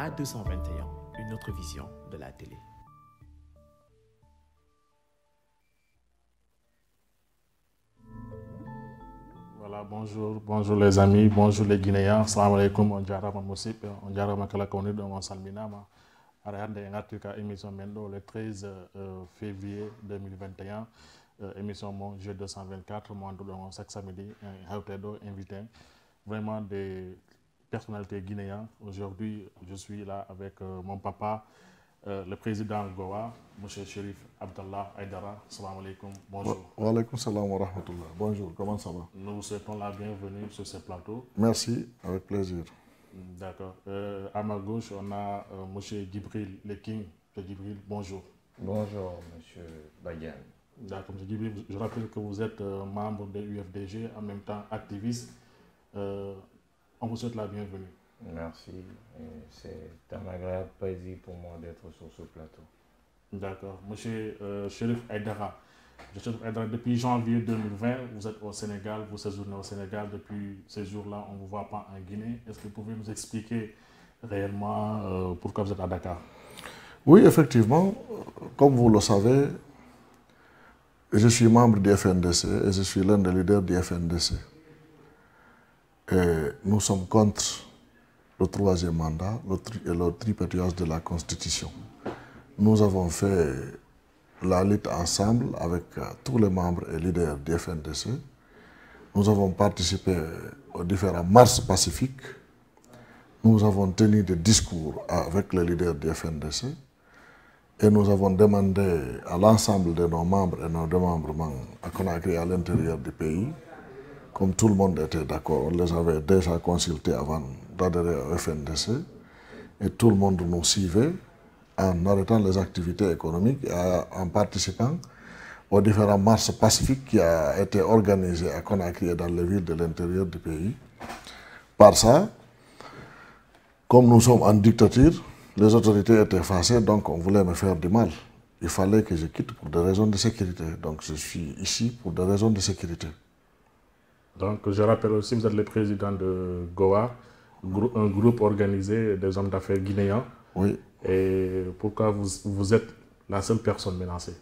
A221, une autre vision de la télé. Voilà, bonjour les amis, bonjour les Guinéens. Salam alaikum, on jarama musib, on jarama kala kawni on salminama. Ara hande en arti ka émission men le 13 février 2021. Émission mon jeu 224 mo andu on chaque samedi hawte do invité vraiment des personnalités guinéennes. Aujourd'hui, je suis là avec mon papa, le président Gowa, M. Chérif Abdallah Aïdara. Salam alaikum, bonjour. Wa alaikum salam wa rahmatullah. Bonjour, comment ça va? Nous vous souhaitons la bienvenue sur ce plateau. Merci, avec plaisir. D'accord. À ma gauche, on a M. Djibril Leking. M. Djibril, bonjour. Bonjour, M. Badian. D'accord, M. Djibril, je rappelle que vous êtes membre de l'UFDG, en même temps activiste. On vous souhaite la bienvenue. Merci. C'est un agréable plaisir pour moi d'être sur ce plateau. D'accord. Monsieur Chérif Aïdara, depuis janvier 2020, vous êtes au Sénégal, vous séjournez au Sénégal. Depuis ces jours-là, on ne vous voit pas en Guinée. Est-ce que vous pouvez nous expliquer réellement pourquoi vous êtes à Dakar? Oui, effectivement, comme vous le savez, je suis membre du FNDC et je suis l'un des leaders du FNDC. Et nous sommes contre le troisième mandat et le tripatouillage de la Constitution. Nous avons fait la lutte ensemble avec tous les membres et leaders du FNDC. Nous avons participé aux différentes marches pacifiques. Nous avons tenu des discours avec les leaders du FNDC. Et nous avons demandé à l'ensemble de nos membres et nos démembrements à Conakry à l'intérieur du pays, comme tout le monde était d'accord, on les avait déjà consultés avant d'adhérer au FNDC, et tout le monde nous suivait en arrêtant les activités économiques et en participant aux différentes marches pacifiques qui ont été organisées à Conakry et dans les villes de l'intérieur du pays. Par ça, comme nous sommes en dictature, les autorités étaient fâchées, donc on voulait me faire du mal. Il fallait que je quitte pour des raisons de sécurité. Donc je suis ici pour des raisons de sécurité. Donc je rappelle aussi, vous êtes le président de Gowa, un groupe organisé des hommes d'affaires guinéens. Oui. Et pourquoi vous êtes la seule personne menacée?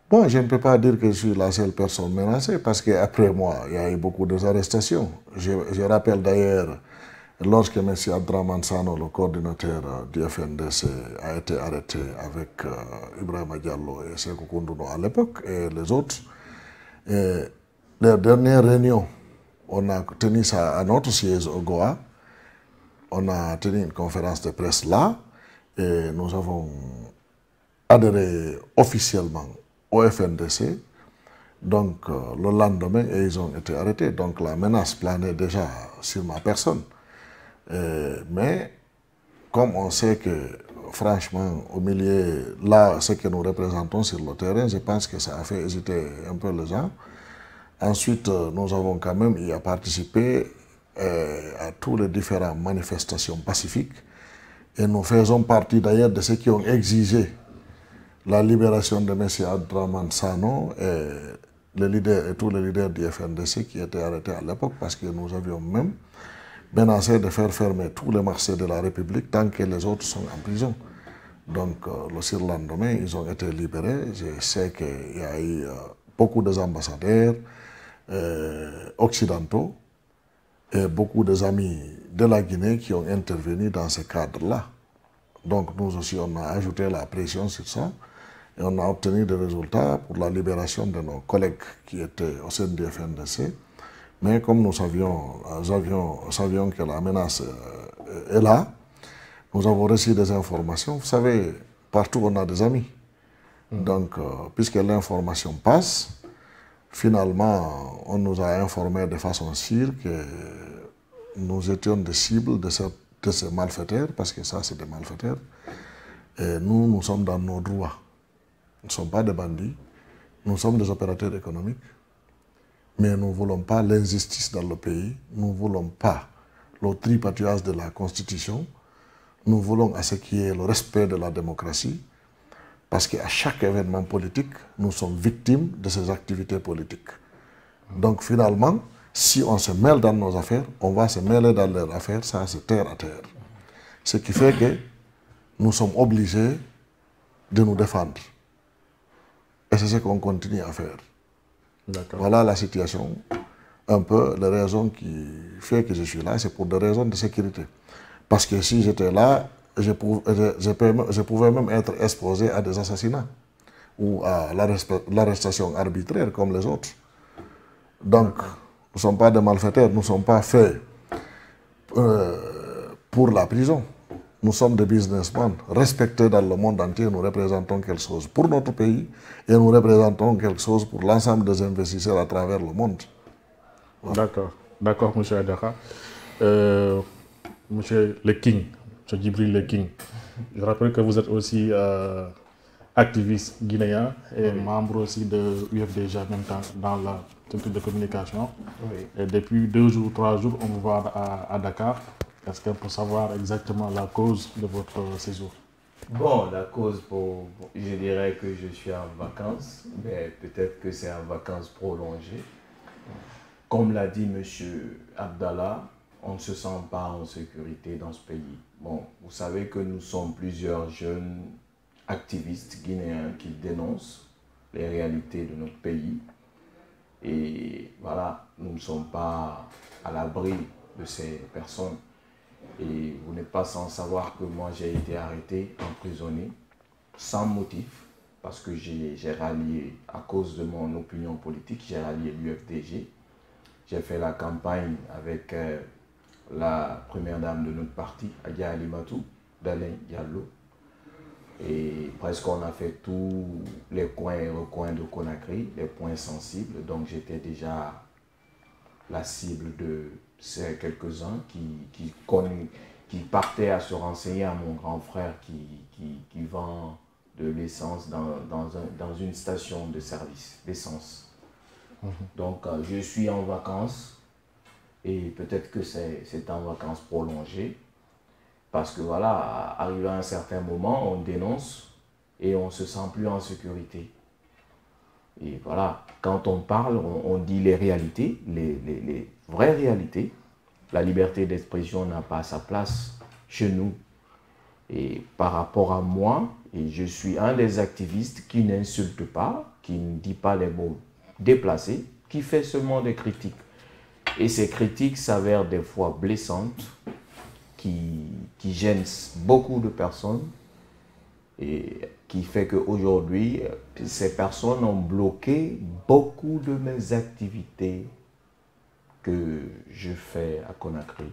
Bon, je ne peux pas dire que je suis la seule personne menacée parce qu'après moi, il y a eu beaucoup d'arrestations. Je rappelle d'ailleurs, lorsque M. Abdraman Sano, le coordinateur du FNDC, a été arrêté avec Ibrahima Diallo et Sekou Koundouno à l'époque et les autres, et la dernière réunion, on a tenu ça à notre siège au Goa. On a tenu une conférence de presse là et nous avons adhéré officiellement au FNDC. Donc le lendemain, ils ont été arrêtés. Donc la menace planait déjà sur ma personne. Mais comme on sait que franchement, au milieu, là, ce que nous représentons sur le terrain, je pense que ça a fait hésiter un peu les gens. Ensuite, nous avons quand même y participé à toutes les différentes manifestations pacifiques et nous faisons partie d'ailleurs de ceux qui ont exigé la libération de M. Abdraman Sano et tous les leaders du FNDC qui étaient arrêtés à l'époque parce que nous avions même menacé de faire fermer tous les marchés de la République tant que les autres sont en prison. Donc le surlendemain, ils ont été libérés. Je sais qu'il y a eu beaucoup d'ambassadeurs occidentaux et beaucoup d'amis de la Guinée qui ont intervenu dans ce cadre-là. Donc nous aussi, on a ajouté la pression sur ça et on a obtenu des résultats pour la libération de nos collègues qui étaient au sein du FNDC. Mais comme nous savions que la menace est là, nous avons reçu des informations. Vous savez, partout on a des amis. Donc, puisque l'information passe, finalement, on nous a informé de façon sûre que nous étions des cibles de ces malfaiteurs, parce que ça, c'est des malfaiteurs. Et nous sommes dans nos droits. Nous ne sommes pas des bandits, nous sommes des opérateurs économiques. Mais nous ne voulons pas l'injustice dans le pays, nous ne voulons pas le tripatouillage de la Constitution, nous voulons à ce qui est le respect de la démocratie, parce qu'à chaque événement politique, nous sommes victimes de ces activités politiques. Donc finalement, si on se mêle dans nos affaires, on va se mêler dans leurs affaires, ça c'est terre à terre. Ce qui fait que nous sommes obligés de nous défendre. Et c'est ce qu'on continue à faire. Voilà la situation. Un peu les raisons qui fait que je suis là, c'est pour des raisons de sécurité. Parce que si j'étais là, je pouvais même être exposé à des assassinats ou à l'arrestation arbitraire comme les autres. Donc, nous ne sommes pas des malfaiteurs, nous ne sommes pas faits pour la prison. Nous sommes des businessmen respectés dans le monde entier. Nous représentons quelque chose pour notre pays et nous représentons quelque chose pour l'ensemble des investisseurs à travers le monde. Voilà. D'accord, M. Aidara. Monsieur Le King, M. Djibril Le King, je rappelle que vous êtes aussi activiste guinéen et membre aussi de l'UFDG en même temps dans la structure de communication. Oui. Et depuis 2 jours, 3 jours, on vous voit à Dakar. Est-ce qu'on peut savoir exactement la cause de votre séjour? Bon, la cause, je dirais que je suis en vacances, mais peut-être que c'est en vacances prolongées. Comme l'a dit M. Abdallah, on ne se sent pas en sécurité dans ce pays. Bon, vous savez que nous sommes plusieurs jeunes activistes guinéens qui dénoncent les réalités de notre pays. Et voilà, nous ne sommes pas à l'abri de ces personnes. Et vous n'êtes pas sans savoir que moi j'ai été arrêté, emprisonné, sans motif, parce que j'ai rallié, à cause de mon opinion politique, j'ai rallié l'UFDG. J'ai fait la campagne avec la première dame de notre parti, Adja Alimatou, d'Alain Diallo. Et presque on a fait tous les coins et recoins de Conakry, les points sensibles. Donc j'étais déjà la cible de ces quelques-uns qui partaient à se renseigner à mon grand frère qui vend de l'essence dans une station de service d'essence. Donc je suis en vacances et peut-être que c'est en vacances prolongées parce que voilà, arrivé à un certain moment, on dénonce et on ne se sent plus en sécurité. Et voilà, quand on parle, on dit les réalités, les vraies réalités. La liberté d'expression n'a pas sa place chez nous. Et par rapport à moi, et je suis un des activistes qui n'insulte pas, qui ne dit pas les mots déplacés, qui fait seulement des critiques. Et ces critiques s'avèrent des fois blessantes, qui gênent beaucoup de personnes et qui fait qu'aujourd'hui, ces personnes ont bloqué beaucoup de mes activités que je fais à Conakry.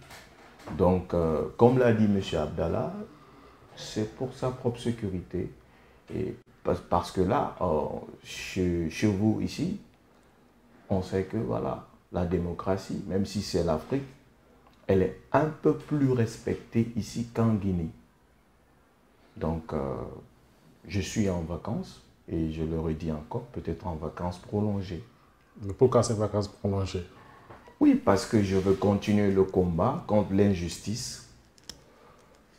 Donc, comme l'a dit M. Abdallah, c'est pour sa propre sécurité. Et parce que là, chez vous ici, on sait que voilà, la démocratie, même si c'est l'Afrique, elle est un peu plus respectée ici qu'en Guinée. Donc, je suis en vacances, et je le redis encore, peut-être en vacances prolongées. Mais pourquoi ces vacances prolongées? Oui, parce que je veux continuer le combat contre l'injustice,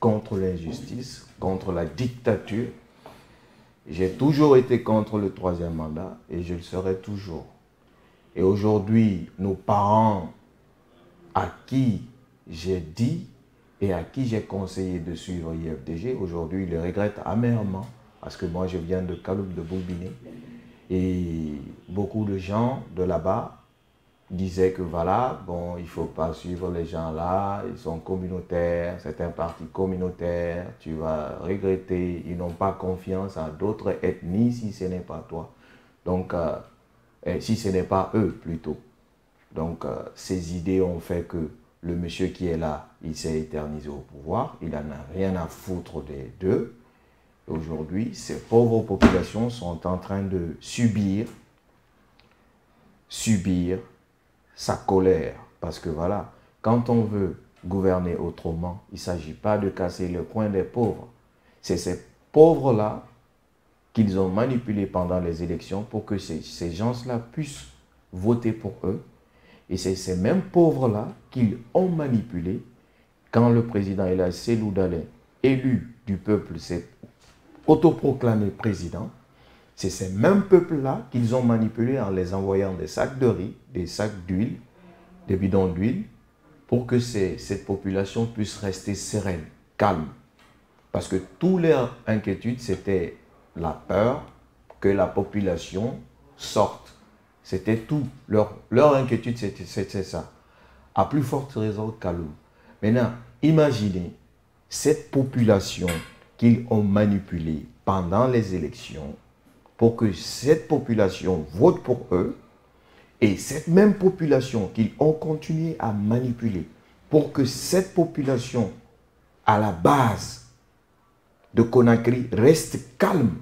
contre la dictature. J'ai toujours été contre le 3e mandat, et je le serai toujours. Et aujourd'hui, nos parents à qui j'ai dit et à qui j'ai conseillé de suivre l'IFDG, aujourd'hui, ils le regrettent amèrement parce que moi, je viens de Kaloum de Boubiné et beaucoup de gens de là-bas disaient que voilà, bon, il ne faut pas suivre les gens là, ils sont communautaires, c'est un parti communautaire, tu vas regretter, ils n'ont pas confiance à d'autres ethnies si ce n'est pas toi. Donc, si ce n'est pas eux plutôt. Donc, ces idées ont fait que le monsieur qui est là, il s'est éternisé au pouvoir, il n'en a rien à foutre des deux. Aujourd'hui, ces pauvres populations sont en train de subir sa colère. Parce que voilà, quand on veut gouverner autrement, il ne s'agit pas de casser le coin des pauvres. C'est ces pauvres-là qu'ils ont manipulés pendant les élections pour que ces gens-là puissent voter pour eux. Et c'est ces mêmes pauvres-là qu'ils ont manipulés quand le président Elhadji Cellou Dalein, élu du peuple, s'est autoproclamé président. C'est ces mêmes peuples-là qu'ils ont manipulés en les envoyant des sacs de riz, des sacs d'huile, des bidons d'huile, pour que cette population puisse rester sereine, calme. Parce que toute leur inquiétude, c'était la peur que la population sorte. C'était tout. Leur inquiétude, c'était ça. À plus forte raison, Kaloum. Maintenant, imaginez cette population qu'ils ont manipulée pendant les élections pour que cette population vote pour eux et cette même population qu'ils ont continué à manipuler pour que cette population à la base de Conakry reste calme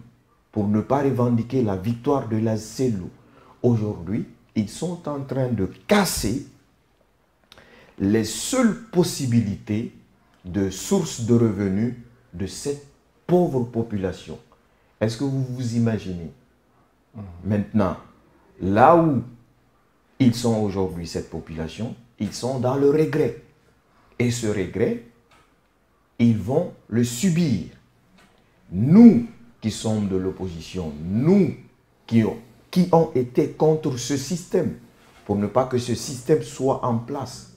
pour ne pas revendiquer la victoire de la CELU. Aujourd'hui, ils sont en train de casser les seules possibilités de source de revenus de cette pauvre population. Est-ce que vous vous imaginez? Maintenant, là où ils sont aujourd'hui, cette population, ils sont dans le regret. Et ce regret, ils vont le subir. Nous qui sommes de l'opposition, nous qui ont été contre ce système, pour ne pas que ce système soit en place.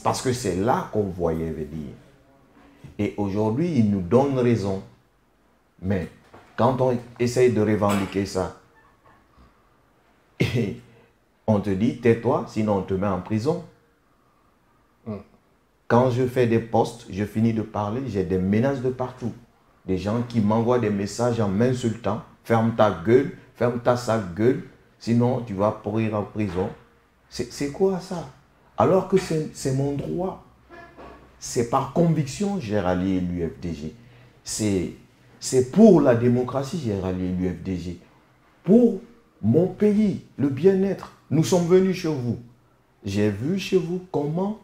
Parce que c'est là qu'on voyait venir. Et aujourd'hui, ils nous donnent raison. Mais quand on essaye de revendiquer ça, et on te dit, tais-toi, sinon on te met en prison. Quand je fais des posts, je finis de parler, j'ai des menaces de partout. Des gens qui m'envoient des messages en m'insultant. Ferme ta gueule, ferme ta sale gueule, sinon tu vas pourrir en prison. C'est quoi ça? Alors que c'est mon droit. C'est par conviction que j'ai rallié l'UFDG. C'est pour la démocratie que j'ai rallié l'UFDG. Pour mon pays, le bien-être. Nous sommes venus chez vous. J'ai vu chez vous comment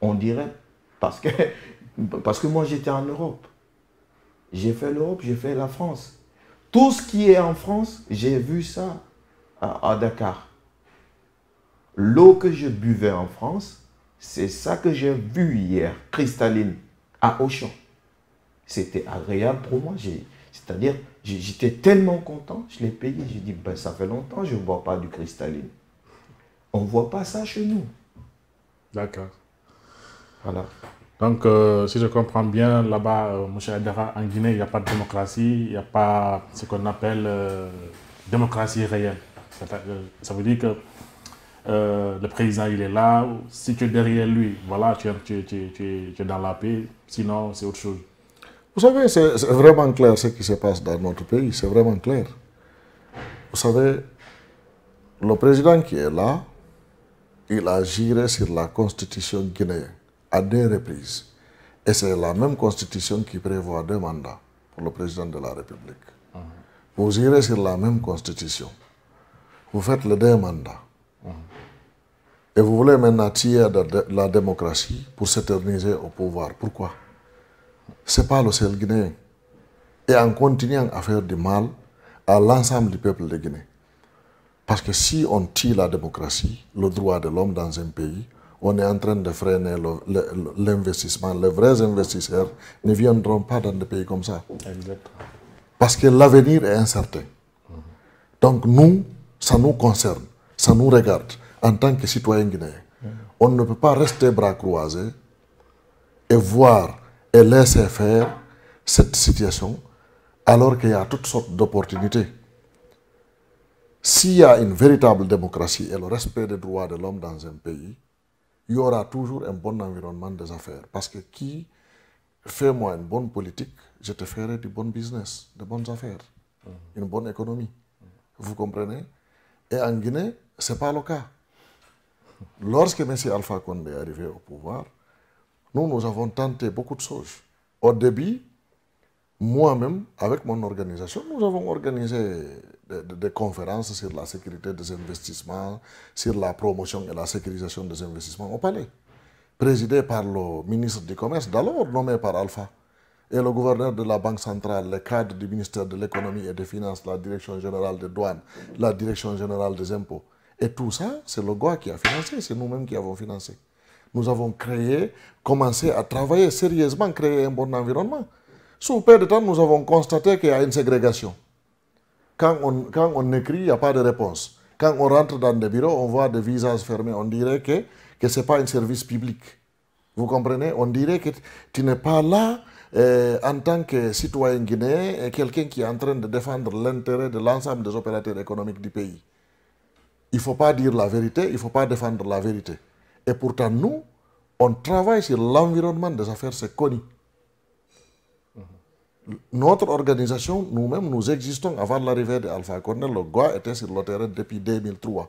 on dirait, parce que moi j'étais en Europe. J'ai fait l'Europe, j'ai fait la France. Tout ce qui est en France, j'ai vu ça à Dakar. L'eau que je buvais en France, c'est ça que j'ai vu hier, cristalline, à Auchan. C'était agréable pour moi. C'est-à-dire, j'étais tellement content, je l'ai payé. J'ai dit, ben, ça fait longtemps que je ne bois pas du cristalline. On ne voit pas ça chez nous. D'accord. Voilà. Donc, si je comprends bien, là-bas, M. Aïdara, en Guinée, il n'y a pas de démocratie, il n'y a pas ce qu'on appelle démocratie réelle. Ça veut dire que le président, il est là, si tu es derrière lui, voilà, tu es dans la paix, sinon c'est autre chose. Vous savez, c'est vraiment clair ce qui se passe dans notre pays, c'est vraiment clair. Vous savez, le président qui est là, il a géré sur la constitution guinéenne à 2 reprises. Et c'est la même constitution qui prévoit 2 mandats pour le président de la République. Vous gérez sur la même constitution. Vous faites les 2 mandats. Et vous voulez maintenant tirer la démocratie pour s'éterniser au pouvoir. Pourquoi? Ce n'est pas le seul Guinéen. Et en continuant à faire du mal à l'ensemble du peuple de Guinée. Parce que si on tire la démocratie, le droit de l'homme dans un pays, on est en train de freiner l'investissement. Les vrais investisseurs ne viendront pas dans des pays comme ça. Exactement. Parce que l'avenir est incertain. Donc nous, ça nous concerne, ça nous regarde en tant que citoyens guinéens. On ne peut pas rester bras croisés et voir et laisser faire cette situation alors qu'il y a toutes sortes d'opportunités. S'il y a une véritable démocratie et le respect des droits de l'homme dans un pays, il y aura toujours un bon environnement des affaires. Parce que qui fait moi une bonne politique, je te ferai du bon business, de bonnes affaires, une bonne économie. Vous comprenez? Et en Guinée, ce n'est pas le cas. Lorsque M. Alpha Condé est arrivé au pouvoir, nous avons tenté beaucoup de choses. Au début, moi-même, avec mon organisation, nous avons organisé des conférences sur la sécurité des investissements, sur la promotion et la sécurisation des investissements au palais, présidé par le ministre du Commerce, d'alors nommé par Alpha, et le gouverneur de la Banque centrale, les cadres du ministère de l'économie et des finances, la direction générale des douanes, la direction générale des impôts. Et tout ça, c'est le GOA qui a financé, c'est nous-mêmes qui avons financé. Nous avons commencé à travailler sérieusement, créer un bon environnement. Sous peu de temps, nous avons constaté qu'il y a une ségrégation. Quand on écrit, il n'y a pas de réponse. Quand on rentre dans des bureaux, on voit des visages fermés. On dirait que ce n'est pas un service public. Vous comprenez? On dirait que tu n'es pas là en tant que citoyen guinéen et quelqu'un qui est en train de défendre l'intérêt de l'ensemble des opérateurs économiques du pays. Il ne faut pas dire la vérité, il ne faut pas défendre la vérité. Et pourtant, nous, on travaille sur l'environnement des affaires, c'est connu. Notre organisation, nous-mêmes, nous existons avant l'arrivée d'Alpha Condé. Le GOA était sur le terrain depuis 2003.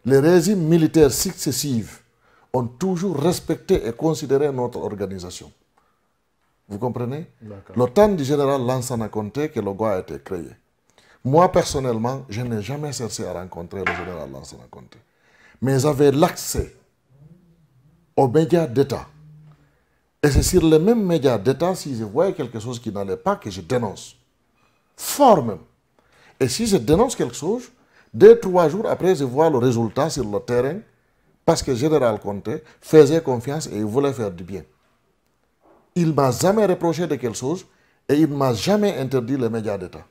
Les régimes militaires successifs ont toujours respecté et considéré notre organisation. Vous comprenez? Le temps du général Lansana Conté que le GOA a été créé. Moi, personnellement, je n'ai jamais cherché à rencontrer le général Lansana Conté. Mais j'avais l'accès aux médias d'État. Et c'est sur les mêmes médias d'État, si je voyais quelque chose qui n'allait pas, que je dénonce. Fort même. Et si je dénonce quelque chose, 2-3 jours après, je vois le résultat sur le terrain, parce que le général Conté faisait confiance et il voulait faire du bien. Il ne m'a jamais reproché de quelque chose et il ne m'a jamais interdit les médias d'État.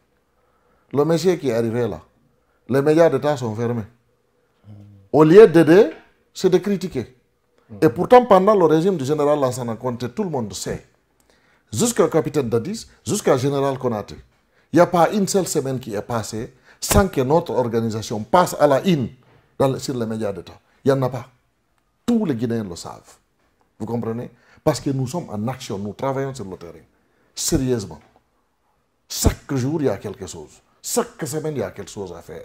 Le monsieur qui est arrivé là, les médias d'État sont fermés. Au lieu d'aider, c'est de critiquer. Et pourtant, pendant le régime du général Lansana Conté, tout le monde sait, jusqu'au capitaine Dadis, jusqu'au général Konaté, il n'y a pas une seule semaine qui est passée sans que notre organisation passe à la une sur les médias d'État. Il n'y en a pas. Tous les Guinéens le savent. Vous comprenez? Parce que nous sommes en action, nous travaillons sur le terrain. Sérieusement. Chaque jour, il y a quelque chose. Chaque semaine, il y a quelque chose à faire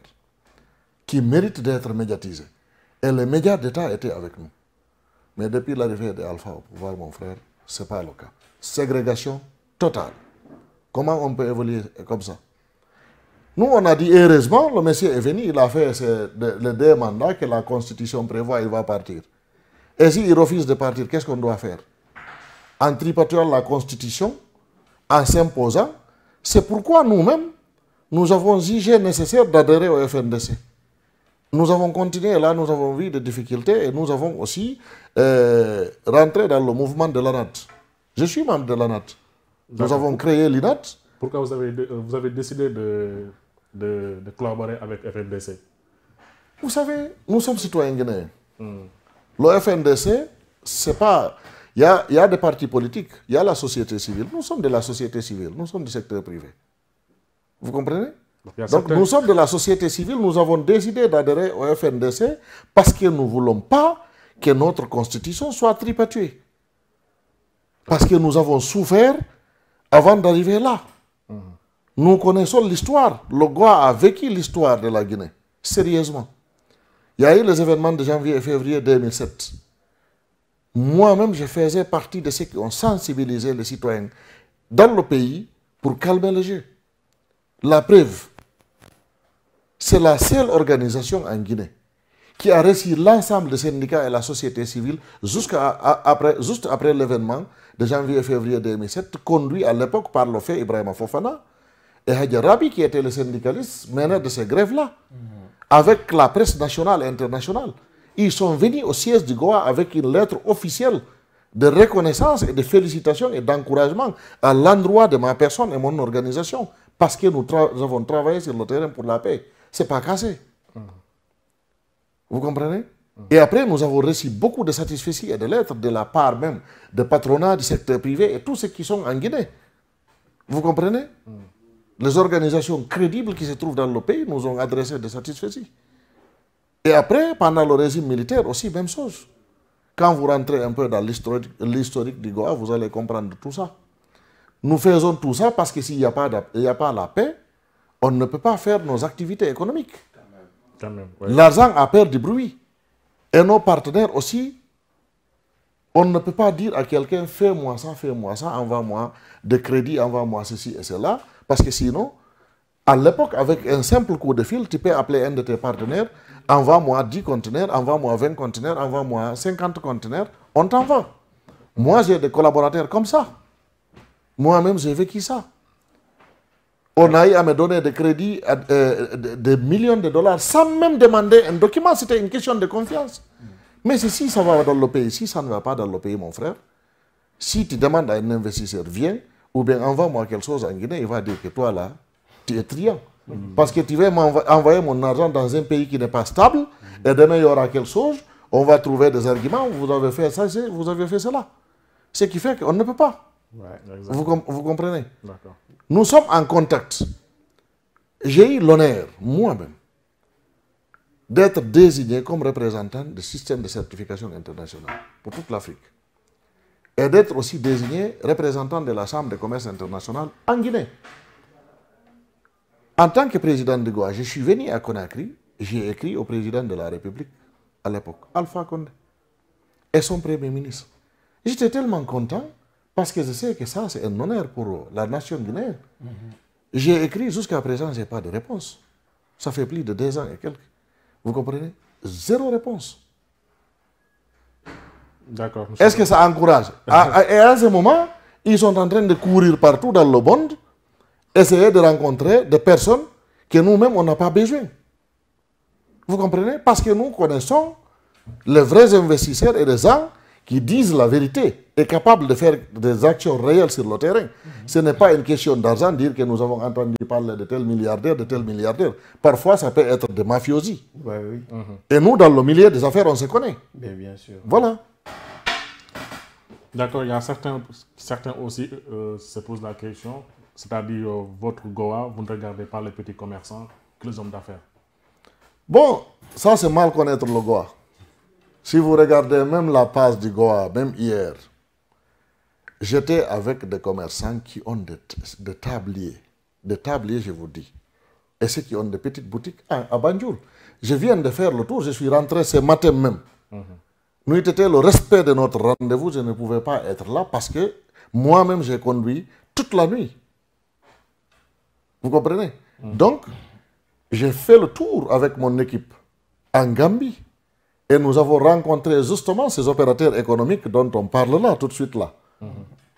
qui mérite d'être médiatisé. Et les médias d'État étaient avec nous. Mais depuis l'arrivée d'Alpha au pouvoir, mon frère, ce n'est pas le cas. Ségrégation totale. Comment on peut évoluer comme ça? Nous, on a dit, heureusement, le monsieur est venu, il a fait les 2 mandats que la Constitution prévoit, il va partir. Et s'il refuse de partir, qu'est-ce qu'on doit faire? En tripotant la Constitution, en s'imposant, c'est pourquoi nous-mêmes, nous avons jugé nécessaire d'adhérer au FNDC. Nous avons continué là, nous avons vu des difficultés et nous avons aussi rentré dans le mouvement de l'ANAT. Je suis membre de l'ANAT. Nous avons créé l'INAT. Pourquoi vous avez décidé de collaborer avec FNDC? Vous savez, nous sommes citoyens guinéens. Le FNDC, c'est pas... Il y a des partis politiques, il y a la société civile. Nous sommes de la société civile, nous sommes du secteur privé. Vous comprenez? Donc nous sommes de la société civile, nous avons décidé d'adhérer au FNDC parce que nous ne voulons pas que notre constitution soit tripatouée. Parce que nous avons souffert avant d'arriver là. Nous connaissons l'histoire. Le GOA a vécu l'histoire de la Guinée. Sérieusement. Il y a eu les événements de janvier et février 2007. Moi-même, je faisais partie de ceux qui ont sensibilisé les citoyens dans le pays pour calmer le jeu. La preuve, c'est la seule organisation en Guinée qui a réussi l'ensemble des syndicats et la société civile juste après l'événement de janvier et février 2007, conduit à l'époque par le fait Ibrahima Fofana et Hadja Rabi, qui étaient les syndicalistes, menaient de ces grèves-là, avec la presse nationale et internationale. Ils sont venus au siège du GOA avec une lettre officielle de reconnaissance et de félicitations et d'encouragement à l'endroit de ma personne et mon organisation, parce que nous avons travaillé sur le terrain pour la paix. Ce n'est pas cassé. Vous comprenez? Et après, nous avons reçu beaucoup de satisfecits et de lettres de la part même de patronat du secteur privé et tous ceux qui sont en Guinée. Vous comprenez? Les organisations crédibles qui se trouvent dans le pays nous ont adressé des satisfecits. Et après, pendant le régime militaire aussi, même chose. Quand vous rentrez un peu dans l'historique du GOA, vous allez comprendre tout ça. Nous faisons tout ça parce que s'il n'y a pas la paix, on ne peut pas faire nos activités économiques. Ouais. L'argent a peur du bruit. Et nos partenaires aussi, on ne peut pas dire à quelqu'un, fais-moi ça, envoie-moi des crédits, envoie-moi ceci et cela, parce que sinon, à l'époque, avec un simple coup de fil, tu peux appeler un de tes partenaires, envoie-moi 10 conteneurs, envoie-moi 20 conteneurs, envoie-moi 50 conteneurs, on t'envoie. Moi, j'ai des collaborateurs comme ça. Moi-même, j'ai vécu ça. On a eu à me donner des crédits, des millions de dollars, sans même demander un document. C'était une question de confiance. Mais si ça va dans le pays, si ça ne va pas dans le pays, mon frère, si tu demandes à un investisseur, viens, ou bien envoie-moi quelque chose en Guinée, il va dire que toi, là, tu es triant. Parce que tu veux envoyer mon argent dans un pays qui n'est pas stable, et demain, il y aura quelque chose, on va trouver des arguments, vous avez fait ça, vous avez fait cela. Ce qui fait qu'on ne peut pas. Ouais, Vous comprenez? D'accord. Nous sommes en contact. J'ai eu l'honneur, moi-même, d'être désigné comme représentant du système de certification internationale pour toute l'Afrique. Et d'être aussi désigné représentant de la Chambre de commerce internationale en Guinée. En tant que président de Goa, je suis venu à Conakry, j'ai écrit au président de la République à l'époque, Alpha Condé, et son premier ministre. J'étais tellement content parce que je sais que ça, c'est un honneur pour la nation guinéenne. J'ai écrit, jusqu'à présent, je n'ai pas de réponse. Ça fait plus de 2 ans et quelques. Vous comprenez? Zéro réponse. D'accord. Est-ce que ça encourage? Et à ce moment, ils sont en train de courir partout dans le monde, essayer de rencontrer des personnes que nous-mêmes, on n'a pas besoin. Vous comprenez? Parce que nous connaissons les vrais investisseurs et les gens qui disent la vérité et capables de faire des actions réelles sur le terrain. Ce n'est pas une question d'argent, dire que nous avons entendu parler de tel milliardaire, de tel milliardaire. Parfois, ça peut être des mafiosi. Ouais, oui. Et nous, dans le milieu des affaires, on se connaît. Bien sûr. Voilà. D'accord, il y a certains aussi se posent la question, c'est-à-dire votre Goa, vous ne regardez pas les petits commerçants que les hommes d'affaires. Bon, ça c'est mal connaître le Goa. Si vous regardez même la page du Goa, même hier, j'étais avec des commerçants qui ont des tabliers. Des tabliers, je vous dis. Et ceux qui ont des petites boutiques à Banjul. Je viens de faire le tour, je suis rentré ce matin même. Nous étions le respect de notre rendez-vous, je ne pouvais pas être là parce que moi-même j'ai conduit toute la nuit. Vous comprenez? Donc, j'ai fait le tour avec mon équipe en Gambie et nous avons rencontré justement ces opérateurs économiques dont on parle là, tout de suite là.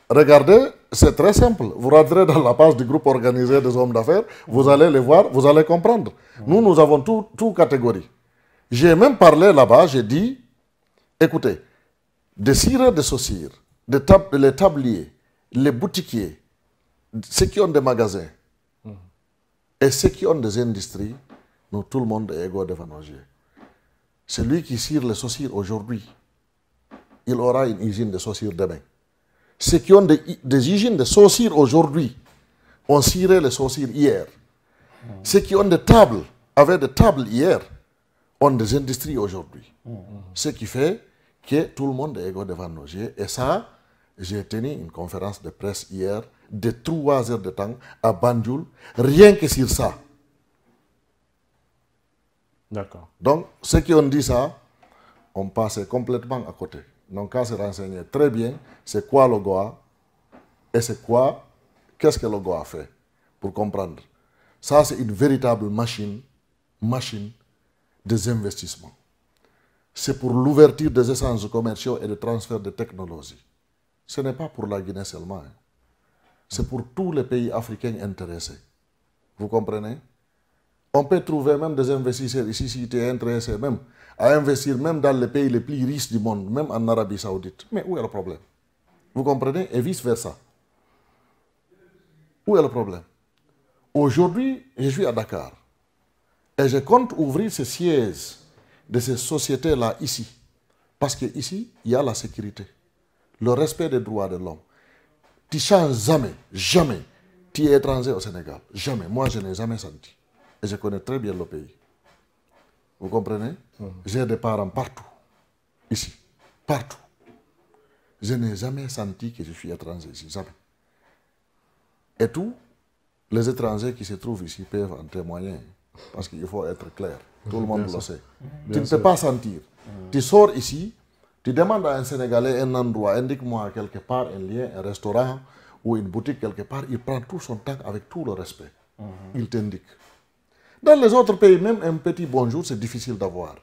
Regardez, c'est très simple. Vous rentrez dans la page du groupe organisé des hommes d'affaires, vous allez les voir, vous allez comprendre. Nous avons tout catégorie. J'ai même parlé là-bas, j'ai dit, écoutez, des cireurs de saucires, les tabliers, les boutiquiers, ceux qui ont des magasins et ceux qui ont des industries, nous, tout le monde est égaux devant nos yeux. Celui qui cire les saucires aujourd'hui, il aura une usine de saucires demain. Ceux qui ont des usines de saucires aujourd'hui ont ciré les saucires hier. Ceux qui ont des tables, avaient des tables hier, ont des industries aujourd'hui. Ce qui fait que tout le monde est égaux devant nos yeux. Et ça, j'ai tenu une conférence de presse hier de 3 heures de temps à Banjul, rien que sur ça. D'accord. Donc, ceux qui ont dit ça, ont passé complètement à côté. Donc, qu'à se renseigner très bien, c'est quoi le Goa et c'est quoi, qu'est-ce que le Goa fait, pour comprendre. Ça, c'est une véritable machine des investissements. C'est pour l'ouverture des échanges commerciaux et le transfert de technologies. Ce n'est pas pour la Guinée seulement. Hein. C'est pour tous les pays africains intéressés. Vous comprenez? On peut trouver même des investisseurs ici, si tu es intéressé même à investir même dans les pays les plus riches du monde, même en Arabie Saoudite. Mais où est le problème? Vous comprenez? Et vice-versa. Où est le problème? Aujourd'hui, je suis à Dakar. Et je compte ouvrir ces sièges de ces sociétés-là ici. Parce qu'ici, il y a la sécurité, le respect des droits de l'homme. Tu ne changes jamais, jamais. Tu es étranger au Sénégal. Jamais. Moi, je n'ai jamais senti. Et je connais très bien le pays. Vous comprenez? J'ai des parents partout. Ici. Partout. Je n'ai jamais senti que je suis étranger ici. Jamais. Et tous les étrangers qui se trouvent ici peuvent en témoigner. Parce qu'il faut être clair. Tout le monde le sait. Tu ne peux pas sentir. Tu sors ici, tu demandes à un Sénégalais un endroit, indique-moi quelque part un lien, un restaurant ou une boutique quelque part, il prend tout son temps avec tout le respect. Il t'indique. Dans les autres pays, même un petit bonjour, c'est difficile d'avoir.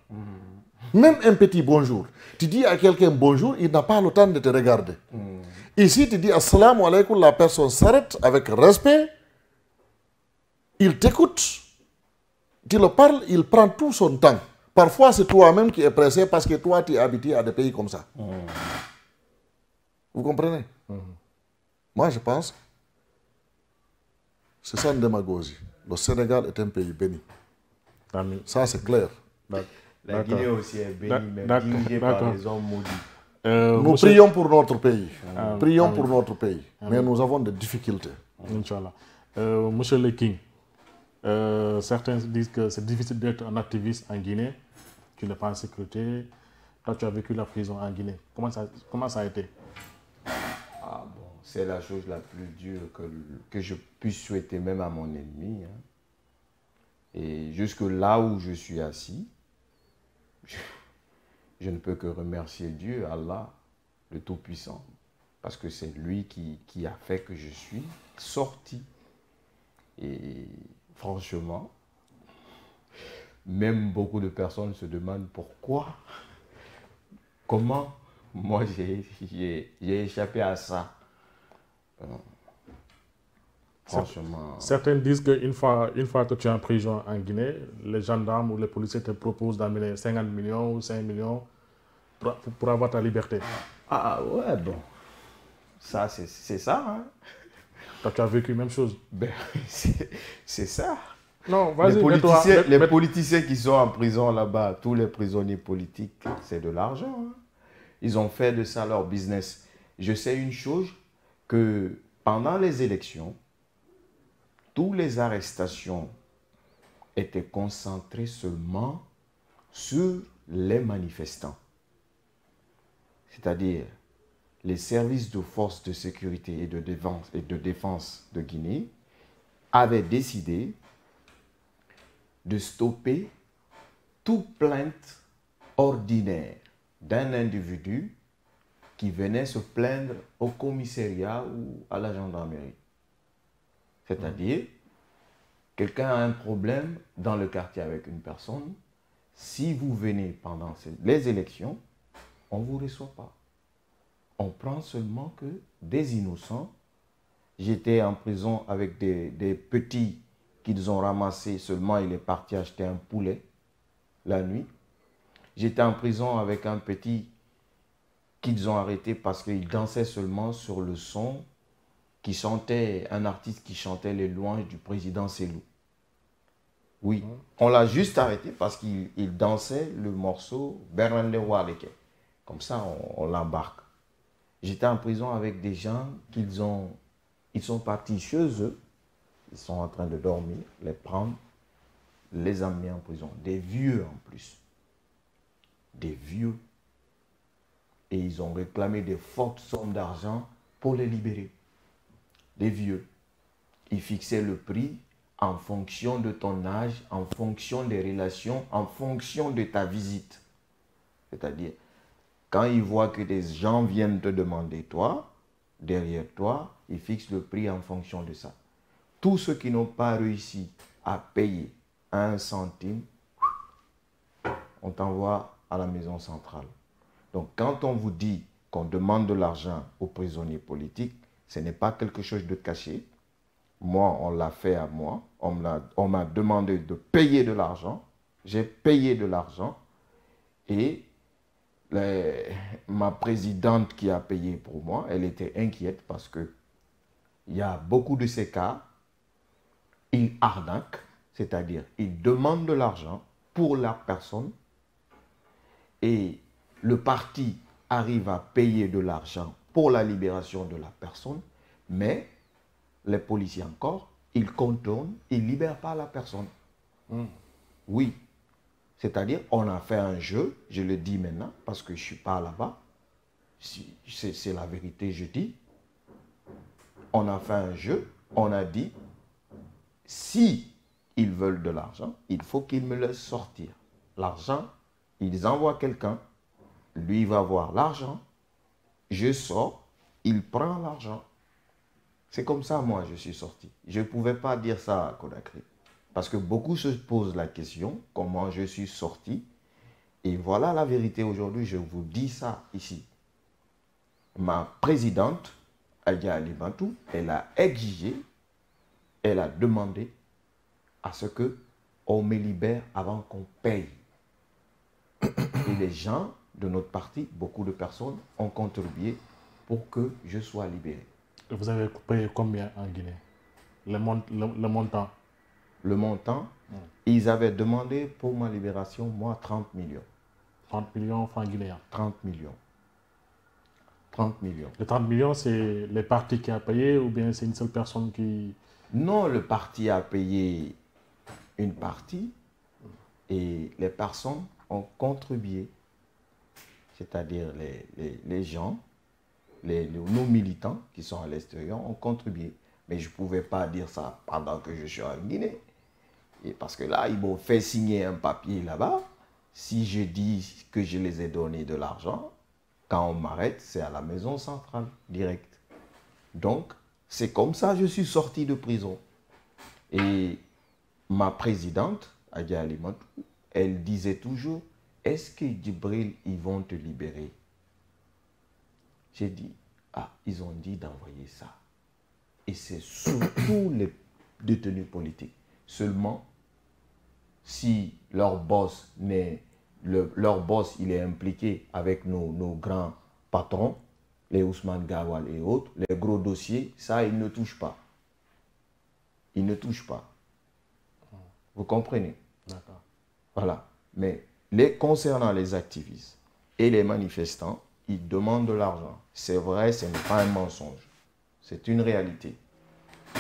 Même un petit bonjour. Tu dis à quelqu'un bonjour, il n'a pas le temps de te regarder. Ici, tu dis assalamu alaikum, la personne s'arrête avec respect, il t'écoute, tu le parles, il prend tout son temps. Parfois, c'est toi-même qui es pressé parce que toi, tu es habitué à des pays comme ça. Vous comprenez? Moi, je pense que c'est ça une démagogie. Le Sénégal est un pays béni. Ça, c'est clair. La Guinée aussi est bénie, mais D'accord, dirigée par d'accord. les hommes maudits. Nous prions pour notre pays. Prions Amin. pour notre pays. Mais nous avons des difficultés. Inch'Allah. Monsieur Le King, certains disent que c'est difficile d'être un activiste en Guinée. Tu n'es pas en sécurité. Toi, tu as vécu la prison en Guinée. Comment ça a été? Ah bon, c'est la chose la plus dure que je puisse souhaiter même à mon ennemi, hein. Et jusque là où je suis assis, je ne peux que remercier Dieu, Allah, le Tout-Puissant, parce que c'est lui qui a fait que je suis sorti. Et franchement, même beaucoup de personnes se demandent pourquoi, comment moi j'ai échappé à ça. Franchement. Certains disent qu'une fois que tu es en prison en Guinée, les gendarmes ou les policiers te proposent d'amener 50 millions ou 5 millions pour avoir ta liberté. Ah ouais, bon. Ça, c'est ça, hein. Toi, tu as vécu la même chose. Ben, c'est ça. Non, vas-y, Les politiciens qui sont en prison là-bas, tous les prisonniers politiques, c'est de l'argent, hein. Ils ont fait de ça leur business. Je sais une chose, que pendant les élections, toutes les arrestations étaient concentrées seulement sur les manifestants. C'est-à-dire, les services de force de sécurité et de défense de Guinée avaient décidé de stopper toute plainte ordinaire d'un individu qui venait se plaindre au commissariat ou à la gendarmerie. C'est-à-dire, quelqu'un a un problème dans le quartier avec une personne, si vous venez pendant les élections, on ne vous reçoit pas. On prend seulement que des innocents. J'étais en prison avec des petits qu'ils ont ramassés, seulement il est parti acheter un poulet la nuit. J'étais en prison avec un petit qu'ils ont arrêté parce qu'il dansait seulement sur le son qui chantait, un artiste qui chantait les louanges du président Selou. Oui, on l'a juste arrêté parce qu'il dansait le morceau Bernardé Waleke. Comme ça, on l'embarque. J'étais en prison avec des gens ils sont partis chez eux, ils sont en train de dormir, les prendre, les amener en prison. Des vieux en plus. Des vieux. Et ils ont réclamé des fortes sommes d'argent pour les libérer. Des vieux. Ils fixaient le prix en fonction de ton âge, en fonction des relations, en fonction de ta visite. C'est-à-dire, quand ils voient que des gens viennent te demander, toi, derrière toi, ils fixent le prix en fonction de ça. Tous ceux qui n'ont pas réussi à payer 1 centime, on t'envoie à la maison centrale. Donc, quand on vous dit qu'on demande de l'argent aux prisonniers politiques, ce n'est pas quelque chose de caché. Moi, on l'a fait à moi. On m'a demandé de payer de l'argent. J'ai payé de l'argent. Et ma présidente qui a payé pour moi, elle était inquiète parce que il y a beaucoup de ces cas, ils arnaquent, c'est-à-dire ils demandent de l'argent pour la personne et le parti arrive à payer de l'argent pour la libération de la personne, mais les policiers encore, ils contournent, ils ne libèrent pas la personne. Oui. C'est-à-dire, on a fait un jeu, je le dis maintenant, parce que je ne suis pas là-bas. C'est la vérité, je dis. On a fait un jeu, on a dit, si ils veulent de l'argent, il faut qu'ils me laissent sortir. L'argent, ils envoient quelqu'un, lui va voir l'argent, je sors, il prend l'argent. C'est comme ça, moi, je suis sorti. Je ne pouvais pas dire ça à Conakry. Parce que beaucoup se posent la question, comment je suis sorti. Et voilà la vérité aujourd'hui, je vous dis ça ici. Ma présidente, Adja Alibantou, elle a exigé, elle a demandé à ce qu'on me libère avant qu'on paye. Et les gens de notre parti, beaucoup de personnes, ont contribué pour que je sois libéré. Vous avez payé combien en Guinée? Le montant? le montant. Ils avaient demandé pour ma libération, moi, 30 millions. 30 millions francs guinéens. 30 millions. 30 millions. Les 30 millions, c'est les partis qui a payé ou bien c'est une seule personne qui... Non, le parti a payé une partie et les personnes ont contribué, c'est-à-dire les gens, nos militants qui sont à l'extérieur ont contribué. Mais je ne pouvais pas dire ça pendant que je suis en Guinée. Et parce que là, ils m'ont fait signer un papier là-bas. Si je dis que je les ai donné de l'argent, quand on m'arrête, c'est à la maison centrale, direct. Donc, c'est comme ça que je suis sorti de prison. Et ma présidente, Adja Alimantou, elle disait toujours, est-ce que Djibril, ils vont te libérer? J'ai dit, ah, ils ont dit d'envoyer ça. Et c'est surtout les détenus politiques. Seulement, si leur boss, il est impliqué avec nos grands patrons, les Ousmane Gawal et autres, les gros dossiers, ça, ils ne touchent pas. Ils ne touchent pas. Vous comprenez? D'accord. Voilà. Mais concernant les activistes et les manifestants, ils demandent de l'argent. C'est vrai, ce n'est pas un mensonge. C'est une réalité.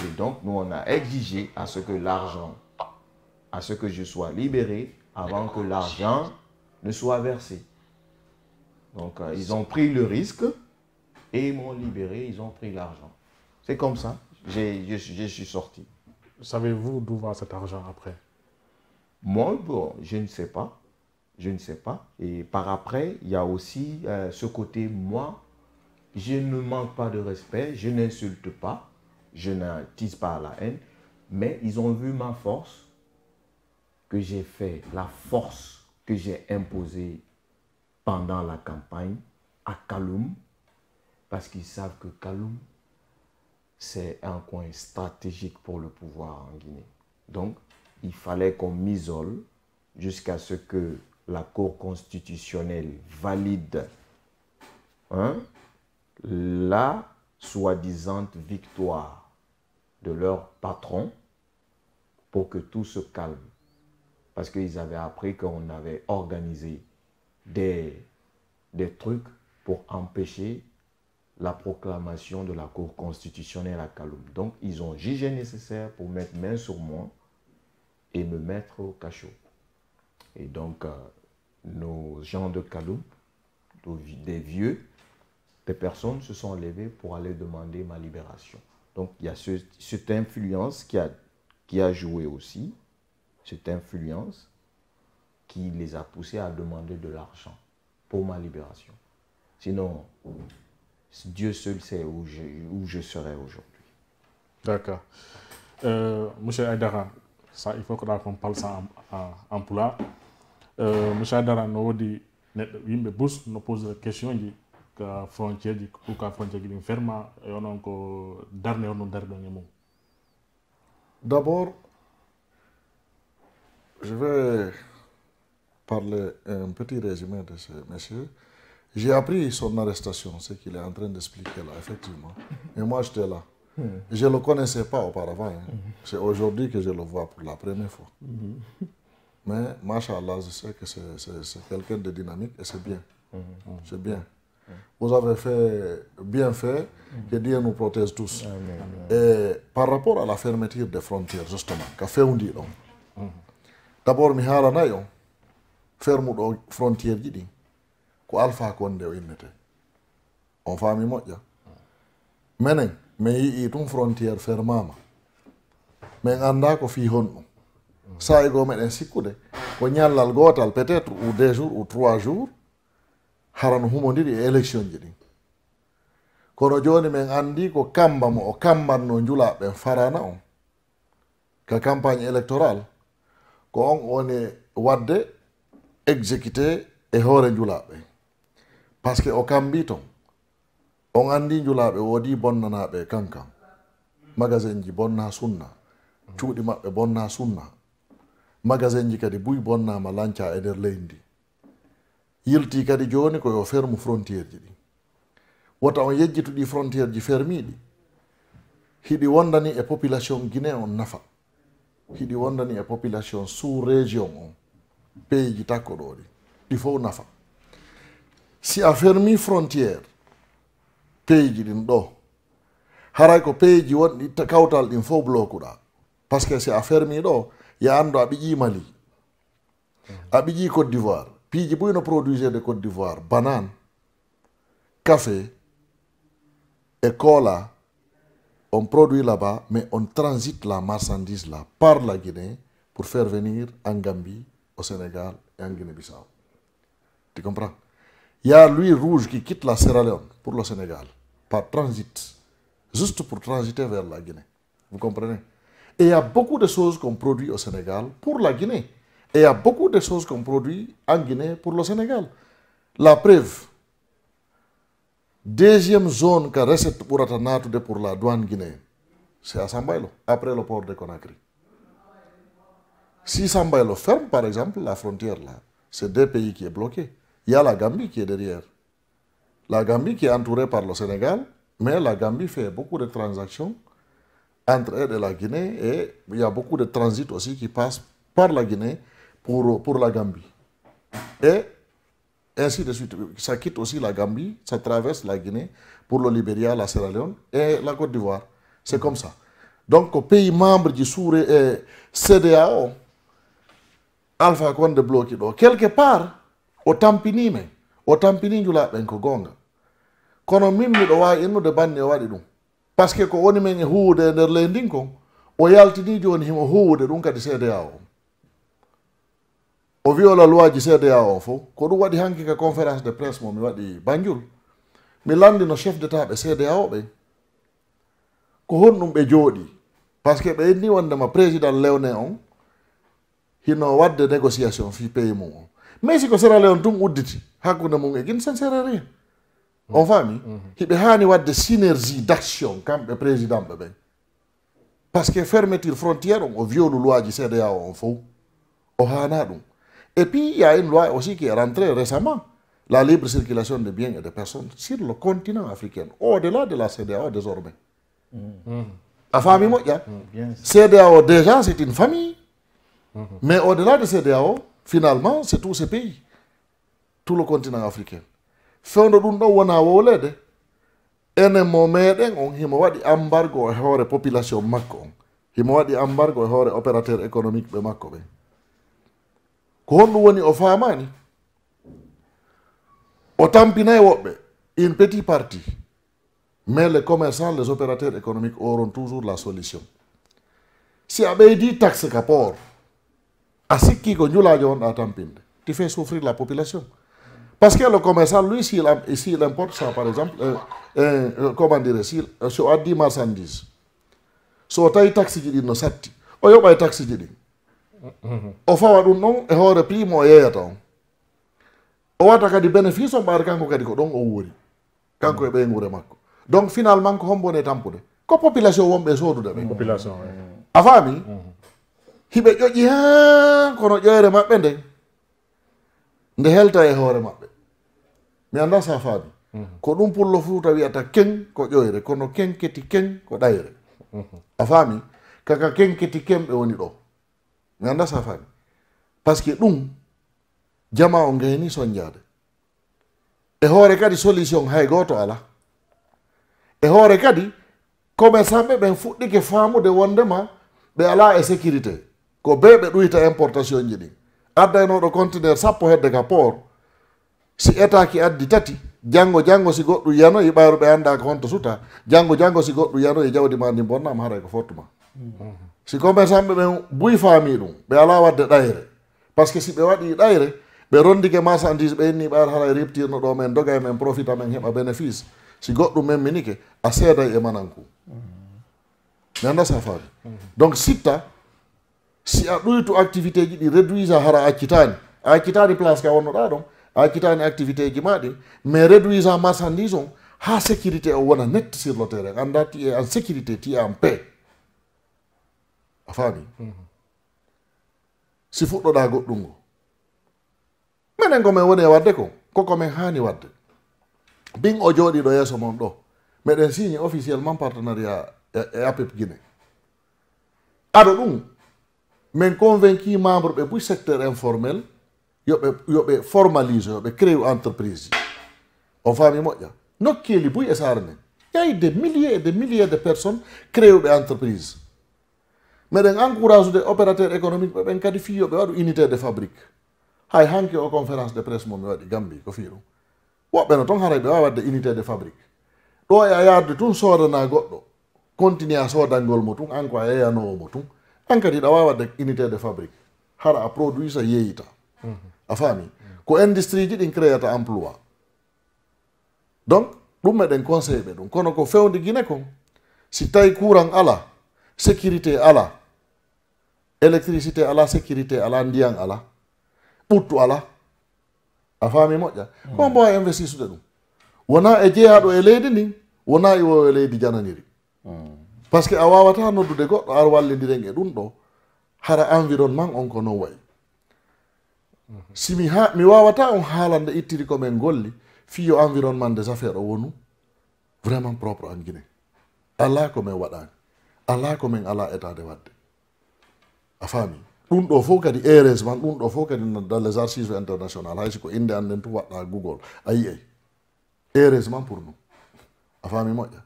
Et donc, nous, on a exigé à ce que l'argent, à ce que je sois libéré avant que l'argent ne soit versé. Donc, ils ont pris le risque et ils m'ont libéré, ils ont pris l'argent. C'est comme ça, je suis sorti. Savez-vous d'où va cet argent après? Moi, bon, je ne sais pas. Je ne sais pas. Et par après, il y a aussi ce côté, moi, je ne manque pas de respect, je n'insulte pas, je n'attise pas à la haine, mais ils ont vu ma force que j'ai fait, la force que j'ai imposée pendant la campagne à Kaloum, parce qu'ils savent que Kaloum, c'est un coin stratégique pour le pouvoir en Guinée. Donc, il fallait qu'on m'isole jusqu'à ce que la Cour constitutionnelle valide la soi-disant victoire de leur patron pour que tout se calme. Parce qu'ils avaient appris qu'on avait organisé des trucs pour empêcher la proclamation de la Cour constitutionnelle à Kaloum. Donc, ils ont jugé nécessaire pour mettre main sur moi et me mettre au cachot. Et donc, nos gens de Kaloum, des vieux, des personnes se sont levées pour aller demander ma libération. Donc, il y a cette influence qui a joué aussi, cette influence qui les a poussés à demander de l'argent pour ma libération. Sinon, Dieu seul sait où je serai aujourd'hui. D'accord. Monsieur Aïdara, ça, il faut qu'on parle ça en pulaar. Monsieur Aïdara, nous dit, nous pose la question de la frontière, pour la frontière est ferme, et on a encore dernier. D'abord, je vais parler un petit résumé de ce monsieur. J'ai appris son arrestation, ce qu'il est en train d'expliquer là, effectivement. Et moi, j'étais là. Je ne le connaissais pas auparavant. C'est aujourd'hui que je le vois pour la première fois. Mais, machallah, je sais que c'est quelqu'un de dynamique et c'est bien. C'est bien. Vous avez bien fait, que Dieu nous protège tous. Et par rapport à la fermeture des frontières, justement, qu'a fait on dit donc. D'abord, mi harana yo ferme les frontières ji ɗi ko Alpha Condé o innete. On faami moƴƴa. Menen min yii tun frontière fermama. Min anda ko fi honɗum. Sa'i go meɗen sikkude ko ñallal gotal peut-être ou 2 jours ou 3 jours harano humodiri e élection ji ɗin. Kono joni min andi ko kamba mo o kambanno julaɓe farana on ka campagne électorale ko on woni wadde exécuté e hoore julaɓe. Par ce que o kambi ton on andi julaɓe woodi bonnanaɓe kankan magasin ji bonna sunna cuuɗi maɓɓe bonna sunna magasin ji kadi buy bonnama lanca e nder leydi yilti kadi joni ko yo ferme frontière ji ɗi wota on yejjitu ɗi frontière ji fermiɗi hiɗi wondani e population guiné on nafa hiɗi wondani e population sous région on pays ji takko ɗo ɗi ɗi fof nafa si a fermi frontiére pays ji ɗin ɗo haray ko pays ji wonɗi kawtal ɗin fof bloqueɗa par ce que si a fermi ɗo ya andu a ɓiƴi Mali a ɓiƴi Côte d'Ivoire piiji ɓuyno produisé de Côte d'Ivoire banane café et cola on produit là-bas mais on transite la marchandise là par la Guinée pour faire venir en Gambie au Sénégal et en Guinée-Bissau. Tu comprends? Il y a l'huile rouge qui quitte la Sierra Leone pour le Sénégal par transit, juste pour transiter vers la Guinée. Vous comprenez? Et il y a beaucoup de choses qu'on produit au Sénégal pour la Guinée. Et il y a beaucoup de choses qu'on produit en Guinée pour le Sénégal. La preuve, deuxième zone que recette pour Atanatu pour la douane guinéenne, c'est à Sambailo, après le port de Conakry. Si Sambailo ferme, par exemple, la frontière là, c'est deux pays qui est bloqué. Il y a la Gambie qui est derrière. La Gambie qui est entourée par le Sénégal, mais la Gambie fait beaucoup de transactions entre elle et la Guinée et il y a beaucoup de transits aussi qui passent par la Guinée pour la Gambie. Et ainsi de suite. Ça quitte aussi la Gambie, ça traverse la Guinée pour le Libéria, la Sierra Leone et la Côte d'Ivoire. C'est comme ça. Donc, au pays membre du CEDEAO, Alpha Condé bloqué. Quelque part, au Tampini, du la benko gonga. Kono mimmi do wa inu de banne wadi dum. Parce que ko woni men huude nder leydi ko o yaltini joni himo huude dum kadi CEDEAO. O viola loi ji CEDEAO fo ko dum wadi hanki ka conférence de presse mo mi wadi Banjul. Mi landi no chef d'état be CEDEAO be ko honnum be jodi parce que be ni wonde ma président Léoné on hino wadde négociation fi pays mo. Mais si ko Sierra Leone dum udditi hakkunde mum e Guinée ça ne sert à rien. On famille hiɓe hani wadde synergie d'action kamɓe président ɓe ɓen par ce que fermeture frontière on o viole loi ji CEDEAO on fof o hana ɗum et puis il y a une loi aussi qui est rentrée récemment la libre circulation de biens et de personnes sur le continent africain au-delà de la CEDEAO désormais a faami moƴƴa CEDEAO déjà c'est une famille mais au-delà de CEDEAO finalement c'est tous ces pays tout le continent africain fewndo ɗum ɗo wona wowlede enen mo meɗen on himo waɗi embargo e hoore population makko on himo waɗi embargo e hoore opérateur économique ɓe makko ɓen ko honɗum woni o famani o tampinayi woɓɓe une petite partie mais les commerçants les opérateurs économiques auront toujours la solution si a ɓeydi taxe ka port a sikki ko njulajo wonɗa tampinde tu fais souffrir la population. Parce que le commerçant, lui, s'il importe ça, par exemple, comment dire, si on a 10 marchandises, si on a une taxe, no satti, on a une taxe, on fait un nom et on a pris mon yéata. On a des bénéfices, on a des bénéfices, donc finalement, on a des tampoune. La population a besoin de la population. Avant, il y a un peu nde helta e hoore maɓɓe mi anda sa faami ko ɗum pullo fuuta wiyata ken ko ƴoyre kono kenketi ken ko ɗayre a faami kaka kenketi ken ɓe woni ɗo mi anda sa faami par ce que ɗum jama o ngeni soñjade e hoore kadi solution hay goto ala e hoore kadi commerçant ɓe ɓen fuɗɗike faamude wondema ɓe ala e sécurité ko be ɓe ɗuyta importation ji ɗin addaynoɗo conteneur sappo hedde ka port si état ki addi tati janggo si goɗɗum yanoyi ɓayru ɓe anda ko honto suta janggo si goɗɗum yanoyi jawdi ma ndi bonnama haray ko fottuma si commerçant ɓe ɓen buy faami ɗum ɓe ala wadde ɗayre par ce que si ɓe waɗi ɗayre ɓe rondike marchandise ɓe inni ɓayr haray riptirno ɗo men doga men profita men heɓa bénéfice si goɗɗum memminike a seeday e mananku mi anda sa faami donc sitta si a ɗoytu activité ji ɗi réduisa hara accitani place ka wonnoɗa ɗon a accitani activité ji maɗi mais réduisa marchandise on ha sécurité o wona net sur le terrain anda ti e en sécurité ti e en paix a faami si fuɗɗoɗa goɗɗum ngo minen komin woni e wadde ko komin hani wadde bin o jooɗi ɗo yeeso mon ɗo meɗen signe officiellement partenariat e APEP Guinée aɗo ɗum men convaincu membre ɓe ɓuy secteur informel yoɓe formalise yoɓe créé entreprise on faami moƴƴa nokkeli buy e saare men yayi des milliers de personnes créé entreprise meɗen encourage de opérateur économique ɓen kadi fi yoɓe waɗu unité de fabrique hay hanki o conférence de presse mo mi waɗi Gambie ko fi ɗum woɓɓe no toon haray ɓe wawi wadde unité de fabrique ɗo e a yarde tun sodana goɗɗo continue a sodangol mo tun an ko a yeyanowo mo tun an kadi ɗa wawi wadde unité de fabrique hara a produit sa yeeyita a faami ko industrie ji ɗin créata emploi donc ɗum meɗen conseil ɓe ɗum kono ko fewde Guinée kon si tawi courant ala sécurité ala électricité ala sécurité ala ndiyan ala ɓuttu ala a faami moƴƴa ko mbawa investisude ɗum wona e jeeyaɗo e leydi ndin wona e wo e leydi jananiri par ce que a wawata noddude goɗɗo ar wallidiren e ɗum ɗo hara environnement on ko non wayi si mi wawata on haalande ittiri komin golli fiyo environnement des affaires o wonu vraiment propre en Guinée ala komin waɗani ala komin ala état de wadde a faami ɗum ɗo fof kadi heureusement ɗum ɗo fof kadi dans les archives internationales hay siko inde anden tu waɗɗa Google a yiyay heureusement pour nous a faami moƴƴa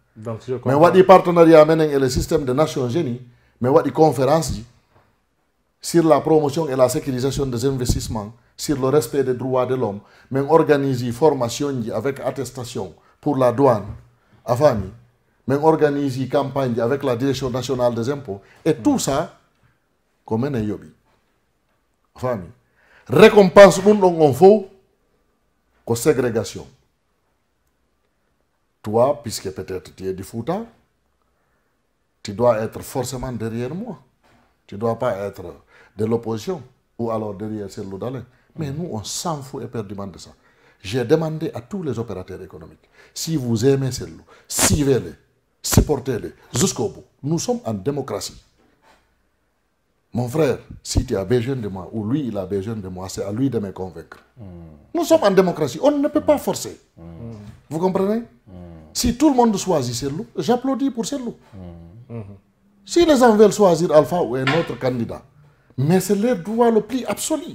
mais waɗi partenariat menen et le système des Nations Unies mais waɗi conférence ji sur la promotion et la sécurisation des investissements sur le respect des droits de l'homme mais organise formation ji avec attestation pour la douane a faami mais organise campagne ji avec la direction nationale des impôts et tout ça ko menen yoɓi a faami récompense ɗum ɗon on fof ko ségrégation toi puisque peut-être tu es du Fouta tu dois être forcément derrière moi tu dois pas être de l'opposition ou alors derrière Cellou Dalein mais nous on s'en fout éperdument de ça. J'ai demandé à tous les opérateurs économiques si vous aimez Cellou suivez-les supportez-les jusqu'au bout. Nous sommes en démocratie. Mon frère, si tu as besoin de moi, ou lui il a besoin de moi, c'est à lui de me convaincre. Nous sommes en démocratie, on ne peut pas forcer. Vous comprenez? Si tout le monde choisit Cellou, j'applaudis pour Cellou. Si les gens veulent choisir Alpha ou un autre candidat, mais c'est leur droit le plus absolu.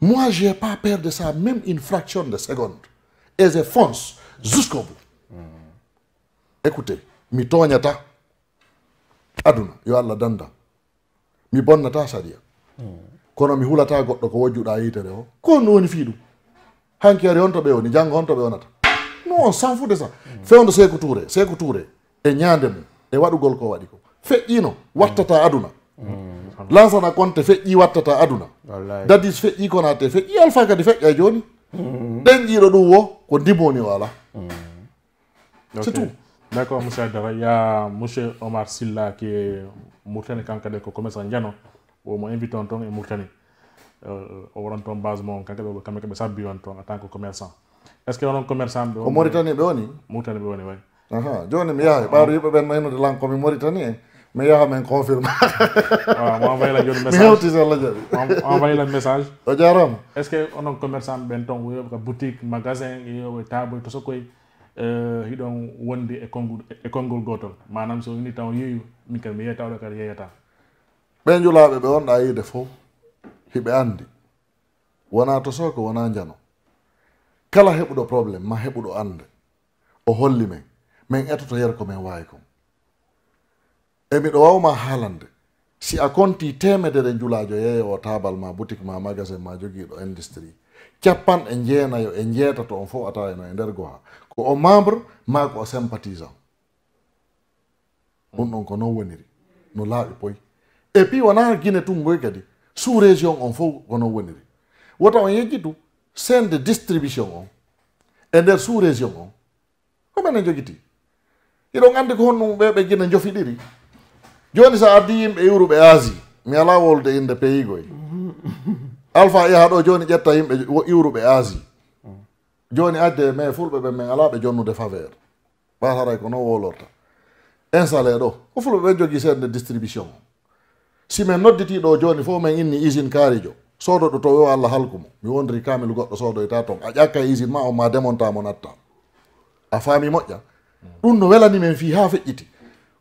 Moi, je n'ai pas peur de ça, même une fraction de seconde. Et je fonce jusqu'au bout. Écoutez, mi toñata aduna yo Allah danda mi bonnata sadia kono mi hulata goddo ko wojjuda yitere o ko no woni fiidu hankere on to be woni jango on to be wonata non on s'en fout de ça fewndo Sékou Touré e ñaande mum e wadugol ko wadi ko feƴƴino wattata aduna Lansana Conté feƴƴi wattata aduna Dadis feƴƴi Konaté feƴƴi Alpha kadi feƴƴa joni den jiiɗo ɗum wo ko dimoni o ala c'est tout. D'accord, monsieur Adara. Il y a monsieur Omar Silla qui est Mourtani Kankade, qui est commerçant Ndiano, où m'a invité en tant que Mourtani. Au Waranton Basement, Kankade, qui est Sabi en tant que commerçant. Est-ce qu'il y a un commerçant de Mauritanie Béoni? Mauritanie Béoni, oui. Aha, Johnny, mais il y a un de langue comme Mauritanie, mais il y a un confirmé. On envoie le message. Est-ce qu'il y a un commerçant de boutique, magasin, table, tout ça? Hiɗon wondi e konngol gotol manam so wini taw yeeyu min kam mi yeyatawɗo kadi yeyata ɓen julaaɓe ɓe wonɗa yiide fof hiɓe anndi wona to soko wona njano kala heɓuɗo probléme ma heɓuɗo annde o holli men min etoto yer ko min waawi kon e miɗo wawma haalande si a konti temedere julaajo yeeyo o tabal ma boutique ma magasin ma jogiiɗo industrie capan e jeenayo e jeetato on fof ata eno e nder goha ko o membre ma ko o sympathisant ɗum ɗon ko non woniri no laaɓi poy et puis wona Guinée tumboy kadi sous région on fof ko non woniri woto on yejjitu chaîne de distribution on e nder sous région on ko menen jogiti iɗon andi ko honno ɓe Guinée jofiɗiri joni sa addi yimɓe iwruɓe Asie mi ala wolde inde pays goy Alpha yaha ɗo joni ƴetta yimɓe iwruɓe Asie joni adde mais fulɓe ɓe min ala ɓe jonnude faveur ɓataray ko non wolorta installé ɗo ko fulɓe ɓe jogui chaîne de distribution si min nodditi ɗo joni fof min inni usine kaarijo sodoɗo to yo Allah halkumo mi wondiri kamil goɗɗo sodoyta toon a ƴakka usine ma on ma démontamo natta a faami moƴƴa ɗum no welani men fi ha feƴƴiti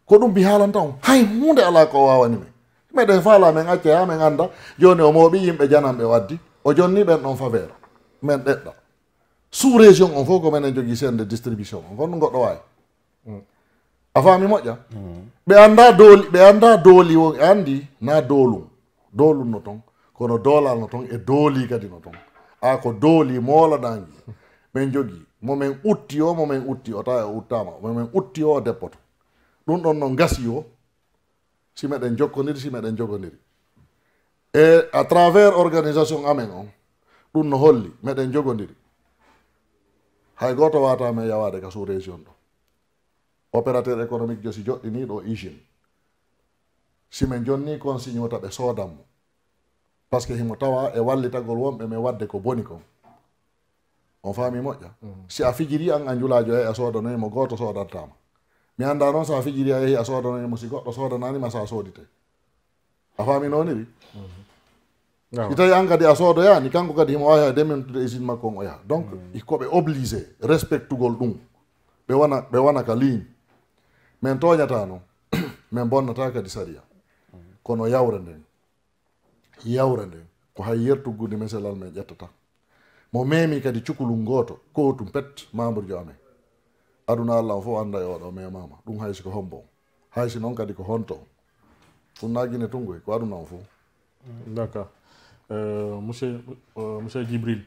ko ɗum mi haalanta on hay hunde ala ko wawani men mais des fois la men acce ha men anda joni o moɓi yimɓe janam ɓe waddi o jonni ɓen ɗon faveur men ɗeɗɗa sous région on fof ko menen jogui chaîne de distribution on fonno goɗɗo wawi a faami moƴƴa ɓe anda dooli won andi na doolum no ton kono doolal no ton e dooli kadi no ton a ko dooli mooloɗangi min jogui momin utti o tawa e uttama momin utti o deppoto ɗum ɗon no gasi o si meɗen jokkodiri si meɗen jogodiri e à travers organisation amen on ɗum no holli meɗen jogodiri hay goto wata men yawade ka sous région ɗo opérateur économique jo si joɗɗini ɗo usine si min jonni consigne o taɓe soodanmo par ce que himo tawa e wallitagol wonɓe min wadde ko boni kon on faami moƴƴa si a fijiri an a julajo yahi a soodanoyimo goto soodantama mi anda noon sa fijiri a yehi a soodanoyimo si goɗɗo soodananima sa soodite a faami nooniri si tawi an kadi a soodoyani kanko kadi himo wawi ha dementude usine makko on o yaha donc koɓe obligé respectugol ɗum ɓe wona ka ligne min toñata noon min bonnata kadi sariya kono yawre nden ko hay yertuggude meselal men ƴettata mo memi kadi cukalel goto kotum pet membre jo amen aduna Allah fof anda e oɗo memama ɗum haysi ko hombo haysi noon kadi ko honto ɗum naguine tungoy ko aduna o fof. D'accord. Monsieur Djibril,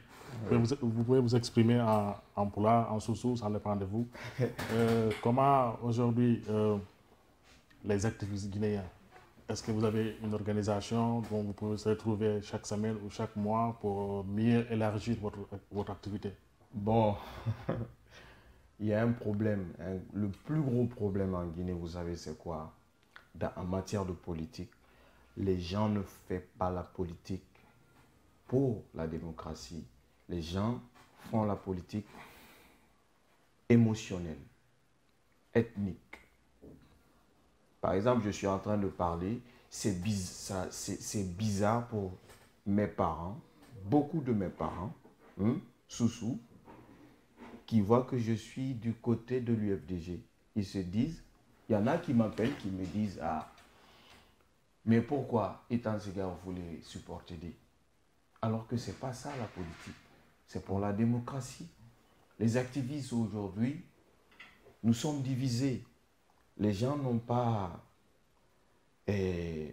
vous pouvez vous exprimer en pulaar, en sousou, ça dépend de vous. Comment aujourd'hui les activistes guinéens, est-ce que vous avez une organisation dont vous pouvez se retrouver chaque semaine ou chaque mois pour mieux élargir votre activité? Bon, il y a un problème. Le plus gros problème en Guinée, vous savez, c'est quoi? En matière de politique, les gens ne font pas la politique pour la démocratie. Les gens font la politique émotionnelle, ethnique. Par exemple, je suis en train de parler, c'est bizarre pour mes parents, beaucoup de mes parents, Soussou, qui voient que je suis du côté de l'UFDG. Ils se disent, il y en a qui m'appellent, qui me disent, ah, mais pourquoi Itan Siga vous les supporter? Alors que ce n'est pas ça la politique, c'est pour la démocratie. Les activistes aujourd'hui, nous sommes divisés. Les gens n'ont pas de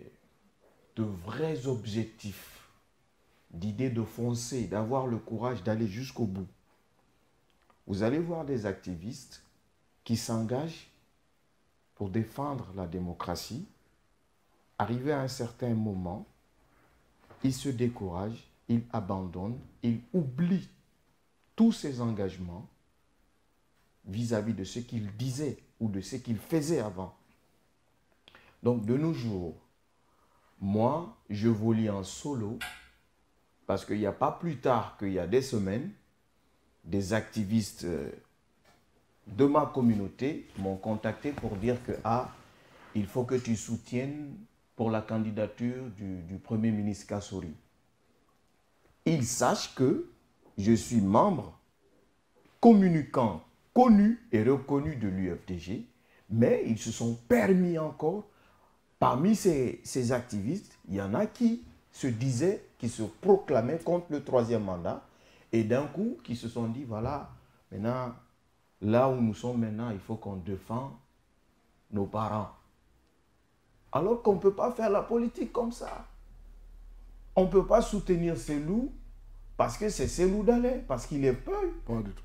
vrais objectifs, d'idées de foncer, d'avoir le courage d'aller jusqu'au bout. Vous allez voir des activistes qui s'engagent pour défendre la démocratie. Arrivé à un certain moment, ils se découragent, ils abandonnent, ils oublient tous ces engagements vis-à-vis de ce qu'ils disaient ou de ce qu'ils faisaient avant. Donc de nos jours, moi, je volis en solo parce qu'il n'y a pas plus tard qu'il y a des semaines, des activistes de ma communauté m'ont contacté pour dire que il faut que tu soutiennes pour la candidature du Premier ministre Kassori. Ils sachent que je suis membre communicant, connu et reconnu de l'UFDG, mais ils se sont permis encore, parmi ces activistes, il y en a qui se disaient, qui se proclamaient contre le 3e mandat, et d'un coup, qui se sont dit, voilà, maintenant, là où nous sommes maintenant, il faut qu'on défende nos parents. Alors qu'on ne peut pas faire la politique comme ça. On ne peut pas soutenir Cellou parce que c'est Cellou Dalein, parce qu'il est peuple. Pas du tout.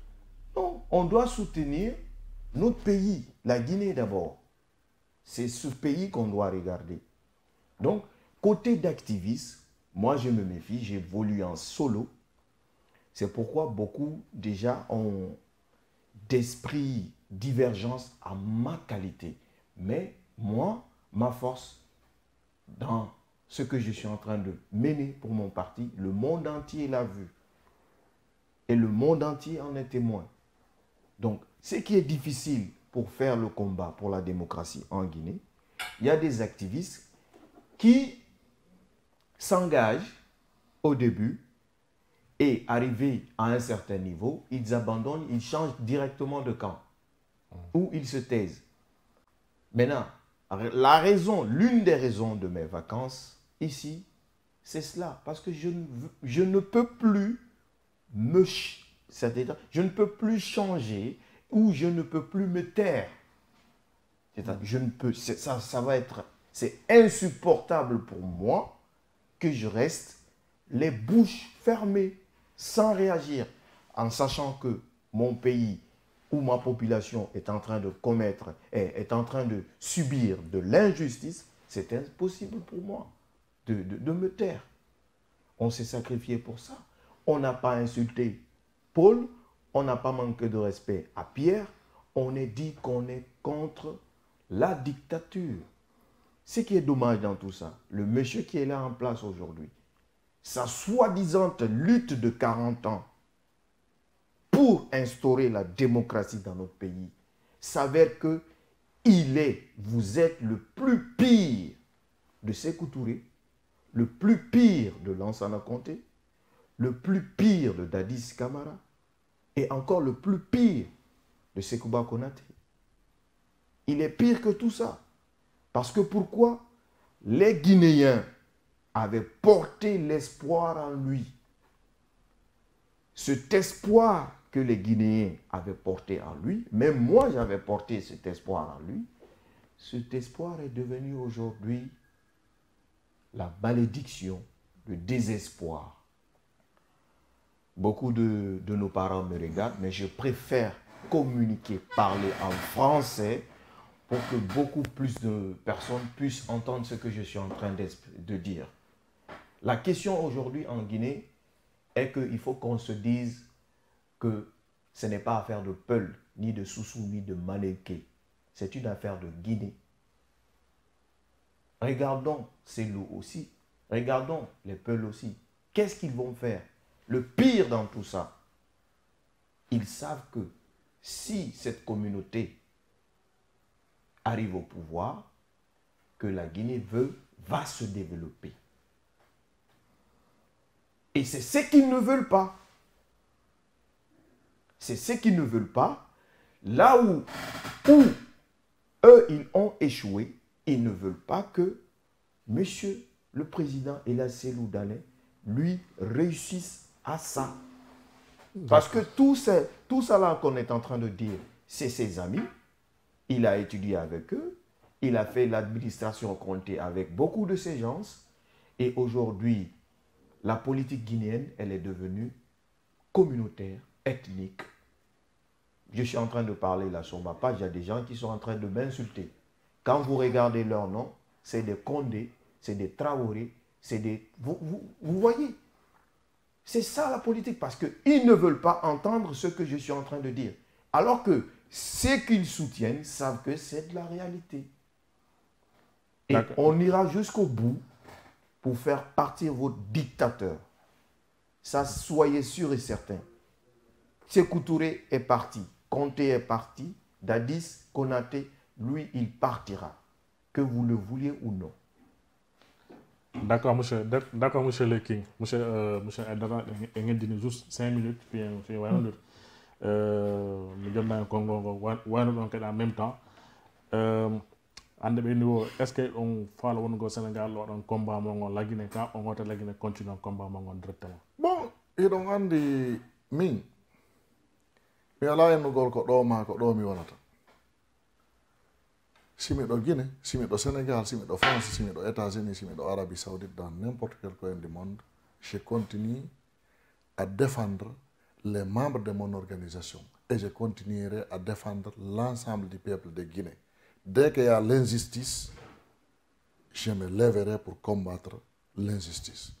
Non, on doit soutenir notre pays, la Guinée d'abord. C'est ce pays qu'on doit regarder. Donc, côté d'activisme, moi je me méfie, j'évolue en solo. C'est pourquoi beaucoup déjà ont d'esprit divergence à ma qualité. Mais moi, ma force dans ce que je suis en train de mener pour mon parti, le monde entier l'a vu. Et le monde entier en est témoin. Donc, ce qui est difficile pour faire le combat pour la démocratie en Guinée, il y a des activistes qui s'engagent au début et arrivés à un certain niveau, ils abandonnent, ils changent directement de camp ou ils se taisent. Maintenant, La raison, l'une des raisons de mes vacances ici, c'est cela. Parce que je ne peux plus c'est-à-dire, je ne peux plus changer ou je ne peux plus me taire. Je ne peux, ça va être, c'est insupportable pour moi que je reste les bouches fermées, sans réagir, en sachant que mon pays ou ma population est en train de commettre, est en train de subir de l'injustice. C'est impossible pour moi de me taire. On s'est sacrifié pour ça. On n'a pas insulté Paul, on n'a pas manqué de respect à Pierre, on a dit qu'on est contre la dictature. Ce qui est dommage dans tout ça, le monsieur qui est là en place aujourd'hui, sa soi-disant lutte de 40 ans pour instaurer la démocratie dans notre pays, s'avère que vous êtes le plus pire de Sékou Touré, le plus pire de Lansana Conté, le plus pire de Dadis Camara et encore le plus pire de Sekouba Konaté. Il est pire que tout ça. Parce que pourquoi? Les Guinéens avaient porté l'espoir en lui. Cet espoir que les Guinéens avaient porté en lui, même moi j'avais porté cet espoir en lui, cet espoir est devenu aujourd'hui la malédiction, le désespoir. Beaucoup de nos parents me regardent, mais je préfère communiquer, parler en français pour que beaucoup plus de personnes puissent entendre ce que je suis en train de dire. La question aujourd'hui en Guinée est qu'il faut qu'on se dise que ce n'est pas affaire de Peul, ni de Soussou, ni de Manéké. C'est une affaire de Guinée. Regardons ces loups aussi. Regardons les Peuls aussi. Qu'est-ce qu'ils vont faire? Le pire dans tout ça, ils savent que si cette communauté arrive au pouvoir, que la Guinée va se développer. Et c'est ce qu'ils ne veulent pas. C'est ce qu'ils ne veulent pas. Là où eux, ils ont échoué, ils ne veulent pas que monsieur le président El Hadji Dallé, lui, réussisse à ça. Parce que tout ça là qu'on est en train de dire, c'est ses amis. Il a étudié avec eux. Il a fait l'administration Conté avec beaucoup de ces gens. Et aujourd'hui, la politique guinéenne, elle est devenue communautaire, ethnique. Je suis en train de parler là sur ma page, il y a des gens qui sont en train de m'insulter. Quand vous regardez leur nom, c'est des Condé, c'est des Traoré, c'est des... Vous voyez? C'est ça la politique, parce qu'ils ne veulent pas entendre ce que je suis en train de dire. Alors que ceux qu'ils soutiennent savent que c'est de la réalité. Et on ira jusqu'au bout pour faire partir vos dictateurs. Ça, soyez sûrs et certains. Sékou Touré est parti, Conté est parti, Dadis Konaté, lui, il partira. Que vous le vouliez ou non. D'accord, monsieur le King. Monsieur Edara, on a juste 5 minutes, puis on fait un autre. Nous avons un Congo, en même temps. Est-ce qu'on fait au Sénégal un combat la Guinée quand on va la Guinée continuer un combat directement? Bon, ils ont dit min. Mais là, nous avons mi wonata. Si je suis Guinée, si je suis au Sénégal, si je suis en France, si je suis aux États-Unis, si je suis en Arabie Saoudite, dans n'importe quel coin du monde, je continue à défendre les membres de mon organisation et je continuerai à défendre l'ensemble du peuple de Guinée. Dès qu'il y a l'injustice, je me lèverai pour combattre l'injustice.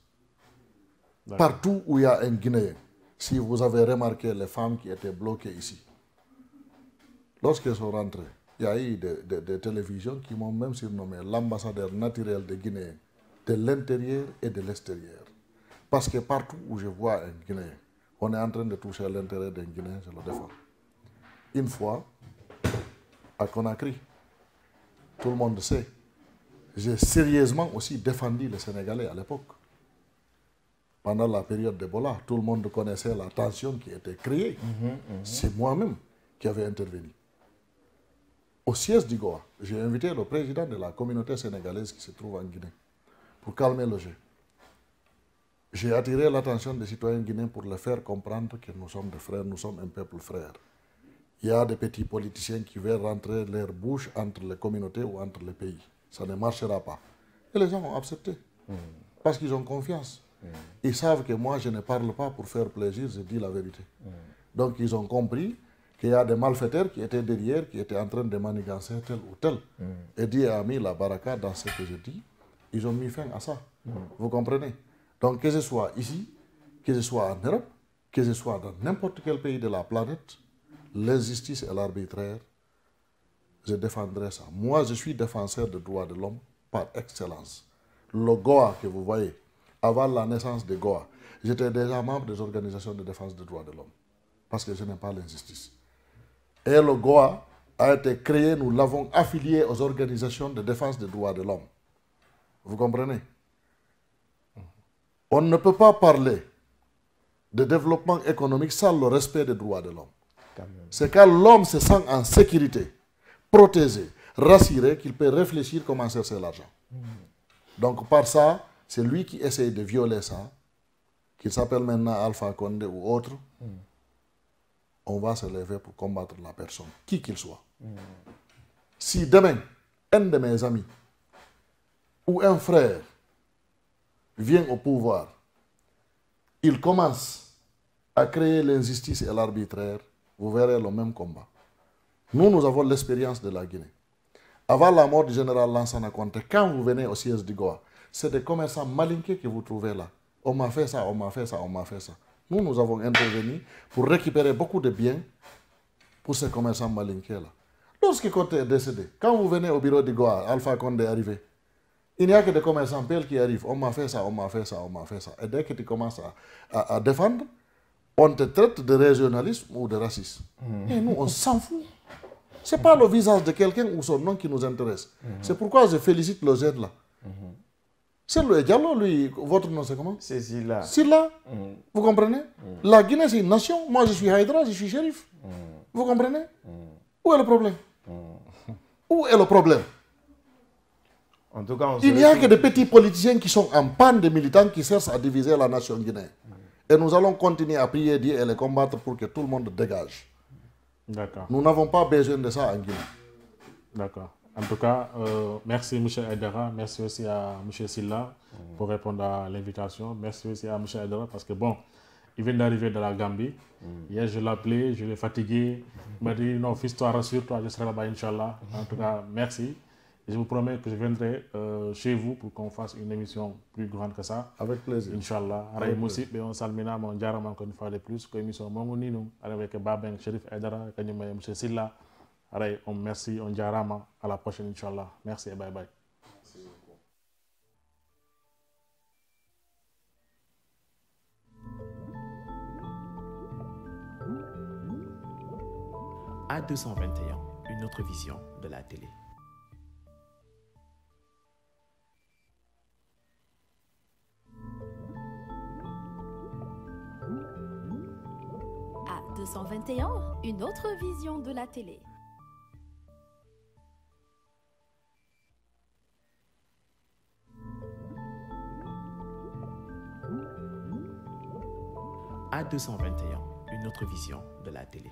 Partout où il y a un Guinéen, si vous avez remarqué les femmes qui étaient bloquées ici, lorsqu'elles sont rentrées, il y a eu des télévisions qui m'ont même surnommé l'ambassadeur naturel de Guinée, de l'intérieur et de l'extérieur. Parce que partout où je vois un Guinéen, on est en train de toucher l'intérêt d'un Guinéen, je le défends. Une fois, à Conakry, tout le monde sait, j'ai sérieusement aussi défendu les Sénégalais à l'époque. Pendant la période d'Ebola, tout le monde connaissait la tension qui était créée. C'est moi-même qui avais intervenu. au siège d'IGOA, j'ai invité le président de la communauté sénégalaise qui se trouve en Guinée pour calmer le jeu. J'ai attiré l'attention des citoyens guinéens pour leur faire comprendre que nous sommes des frères, nous sommes un peuple frère. Il y a des petits politiciens qui veulent rentrer leur bouche entre les communautés ou entre les pays. Ça ne marchera pas. Et les gens ont accepté. Parce qu'ils ont confiance. Ils savent que moi, je ne parle pas pour faire plaisir, je dis la vérité. Donc, ils ont compris qu'il y a des malfaiteurs qui étaient derrière, qui étaient en train de manigancer tel ou tel. Et Dieu a mis la baraka dans ce que je dis. Ils ont mis fin à ça. Vous comprenez? Donc, que ce soit ici, que ce soit en Europe, que ce soit dans n'importe quel pays de la planète, l'injustice et l'arbitraire, je défendrai ça. Moi, je suis défenseur des droits de l'homme par excellence. Le Goa que vous voyez, avant la naissance de Goa, j'étais déjà membre des organisations de défense des droits de l'homme. Parce que je n'aime pas l'injustice. Et le Goa a été créé, nous l'avons affilié aux organisations de défense des droits de l'homme. Vous comprenez? On ne peut pas parler de développement économique sans le respect des droits de l'homme. C'est quand l'homme se sent en sécurité, protégé, rassuré, qu'il peut réfléchir comment chercher l'argent. Donc par ça, c'est lui qui essaye de violer ça, qu'il s'appelle maintenant Alpha Condé ou autre. On va se lever pour combattre la personne, qui qu'il soit. Si demain, un de mes amis ou un frère vient au pouvoir, il commence à créer l'injustice et l'arbitraire, vous verrez le même combat. Nous avons l'expérience de la Guinée. Avant la mort du général Lansana Conté, quand vous venez au siège d'IGOA, c'est des commerçants malinqués que vous trouvez là. On m'a fait ça, on m'a fait ça, on m'a fait ça. Nous avons intervenu pour récupérer beaucoup de biens pour ces commerçants malinqués là. Lorsque Conté est décédé, quand vous venez au bureau d'IGOA, Alpha Condé est arrivé, il n'y a que des commerçants pels qui arrivent. On m'a fait ça, on m'a fait ça, on m'a fait ça. Et dès que tu commences à défendre, on te traite de régionalisme ou de racisme. Et nous, on s'en fout. Ce n'est pas le visage de quelqu'un ou son nom qui nous intéresse. C'est pourquoi je félicite le jeune là. C'est le Diallo, lui, votre nom c'est comment? C'est Silla. Silla. Vous comprenez? La Guinée c'est une nation. Moi je suis Haïdra, je suis shérif. Vous comprenez? Où est le problème? Où est le problème? En tout cas, il n'y a que des petits politiciens qui sont en panne de militants qui cherchent à diviser la nation guinéenne. Et nous allons continuer à prier Dieu et les combattre pour que tout le monde dégage. D'accord. Nous n'avons pas besoin de ça en Guinée. D'accord. En tout cas, merci M. Aïdara, merci aussi à M. Silla pour répondre à l'invitation. Merci aussi à M. Aïdara parce que bon, il vient d'arriver de la Gambie. Hier, je l'ai appelé, je l'ai fatigué. Il m'a dit non, fils-toi, rassure-toi, je serai là-bas, Inch'Allah. En tout cas, merci. Et je vous promets que je viendrai chez vous pour qu'on fasse une émission plus grande que ça. Avec plaisir. Inch'Allah. Aray Moussi, on salmina, on diarama encore une fois de plus. Comme émission Mongonino, avec Babeng, Chérif Aïdara, M. Silla. Aray, on merci, on diarama. À la prochaine, Inch'Allah. Merci et bye bye. A221, une autre vision de la télé. A221, une autre vision de la télé. A221, une autre vision de la télé.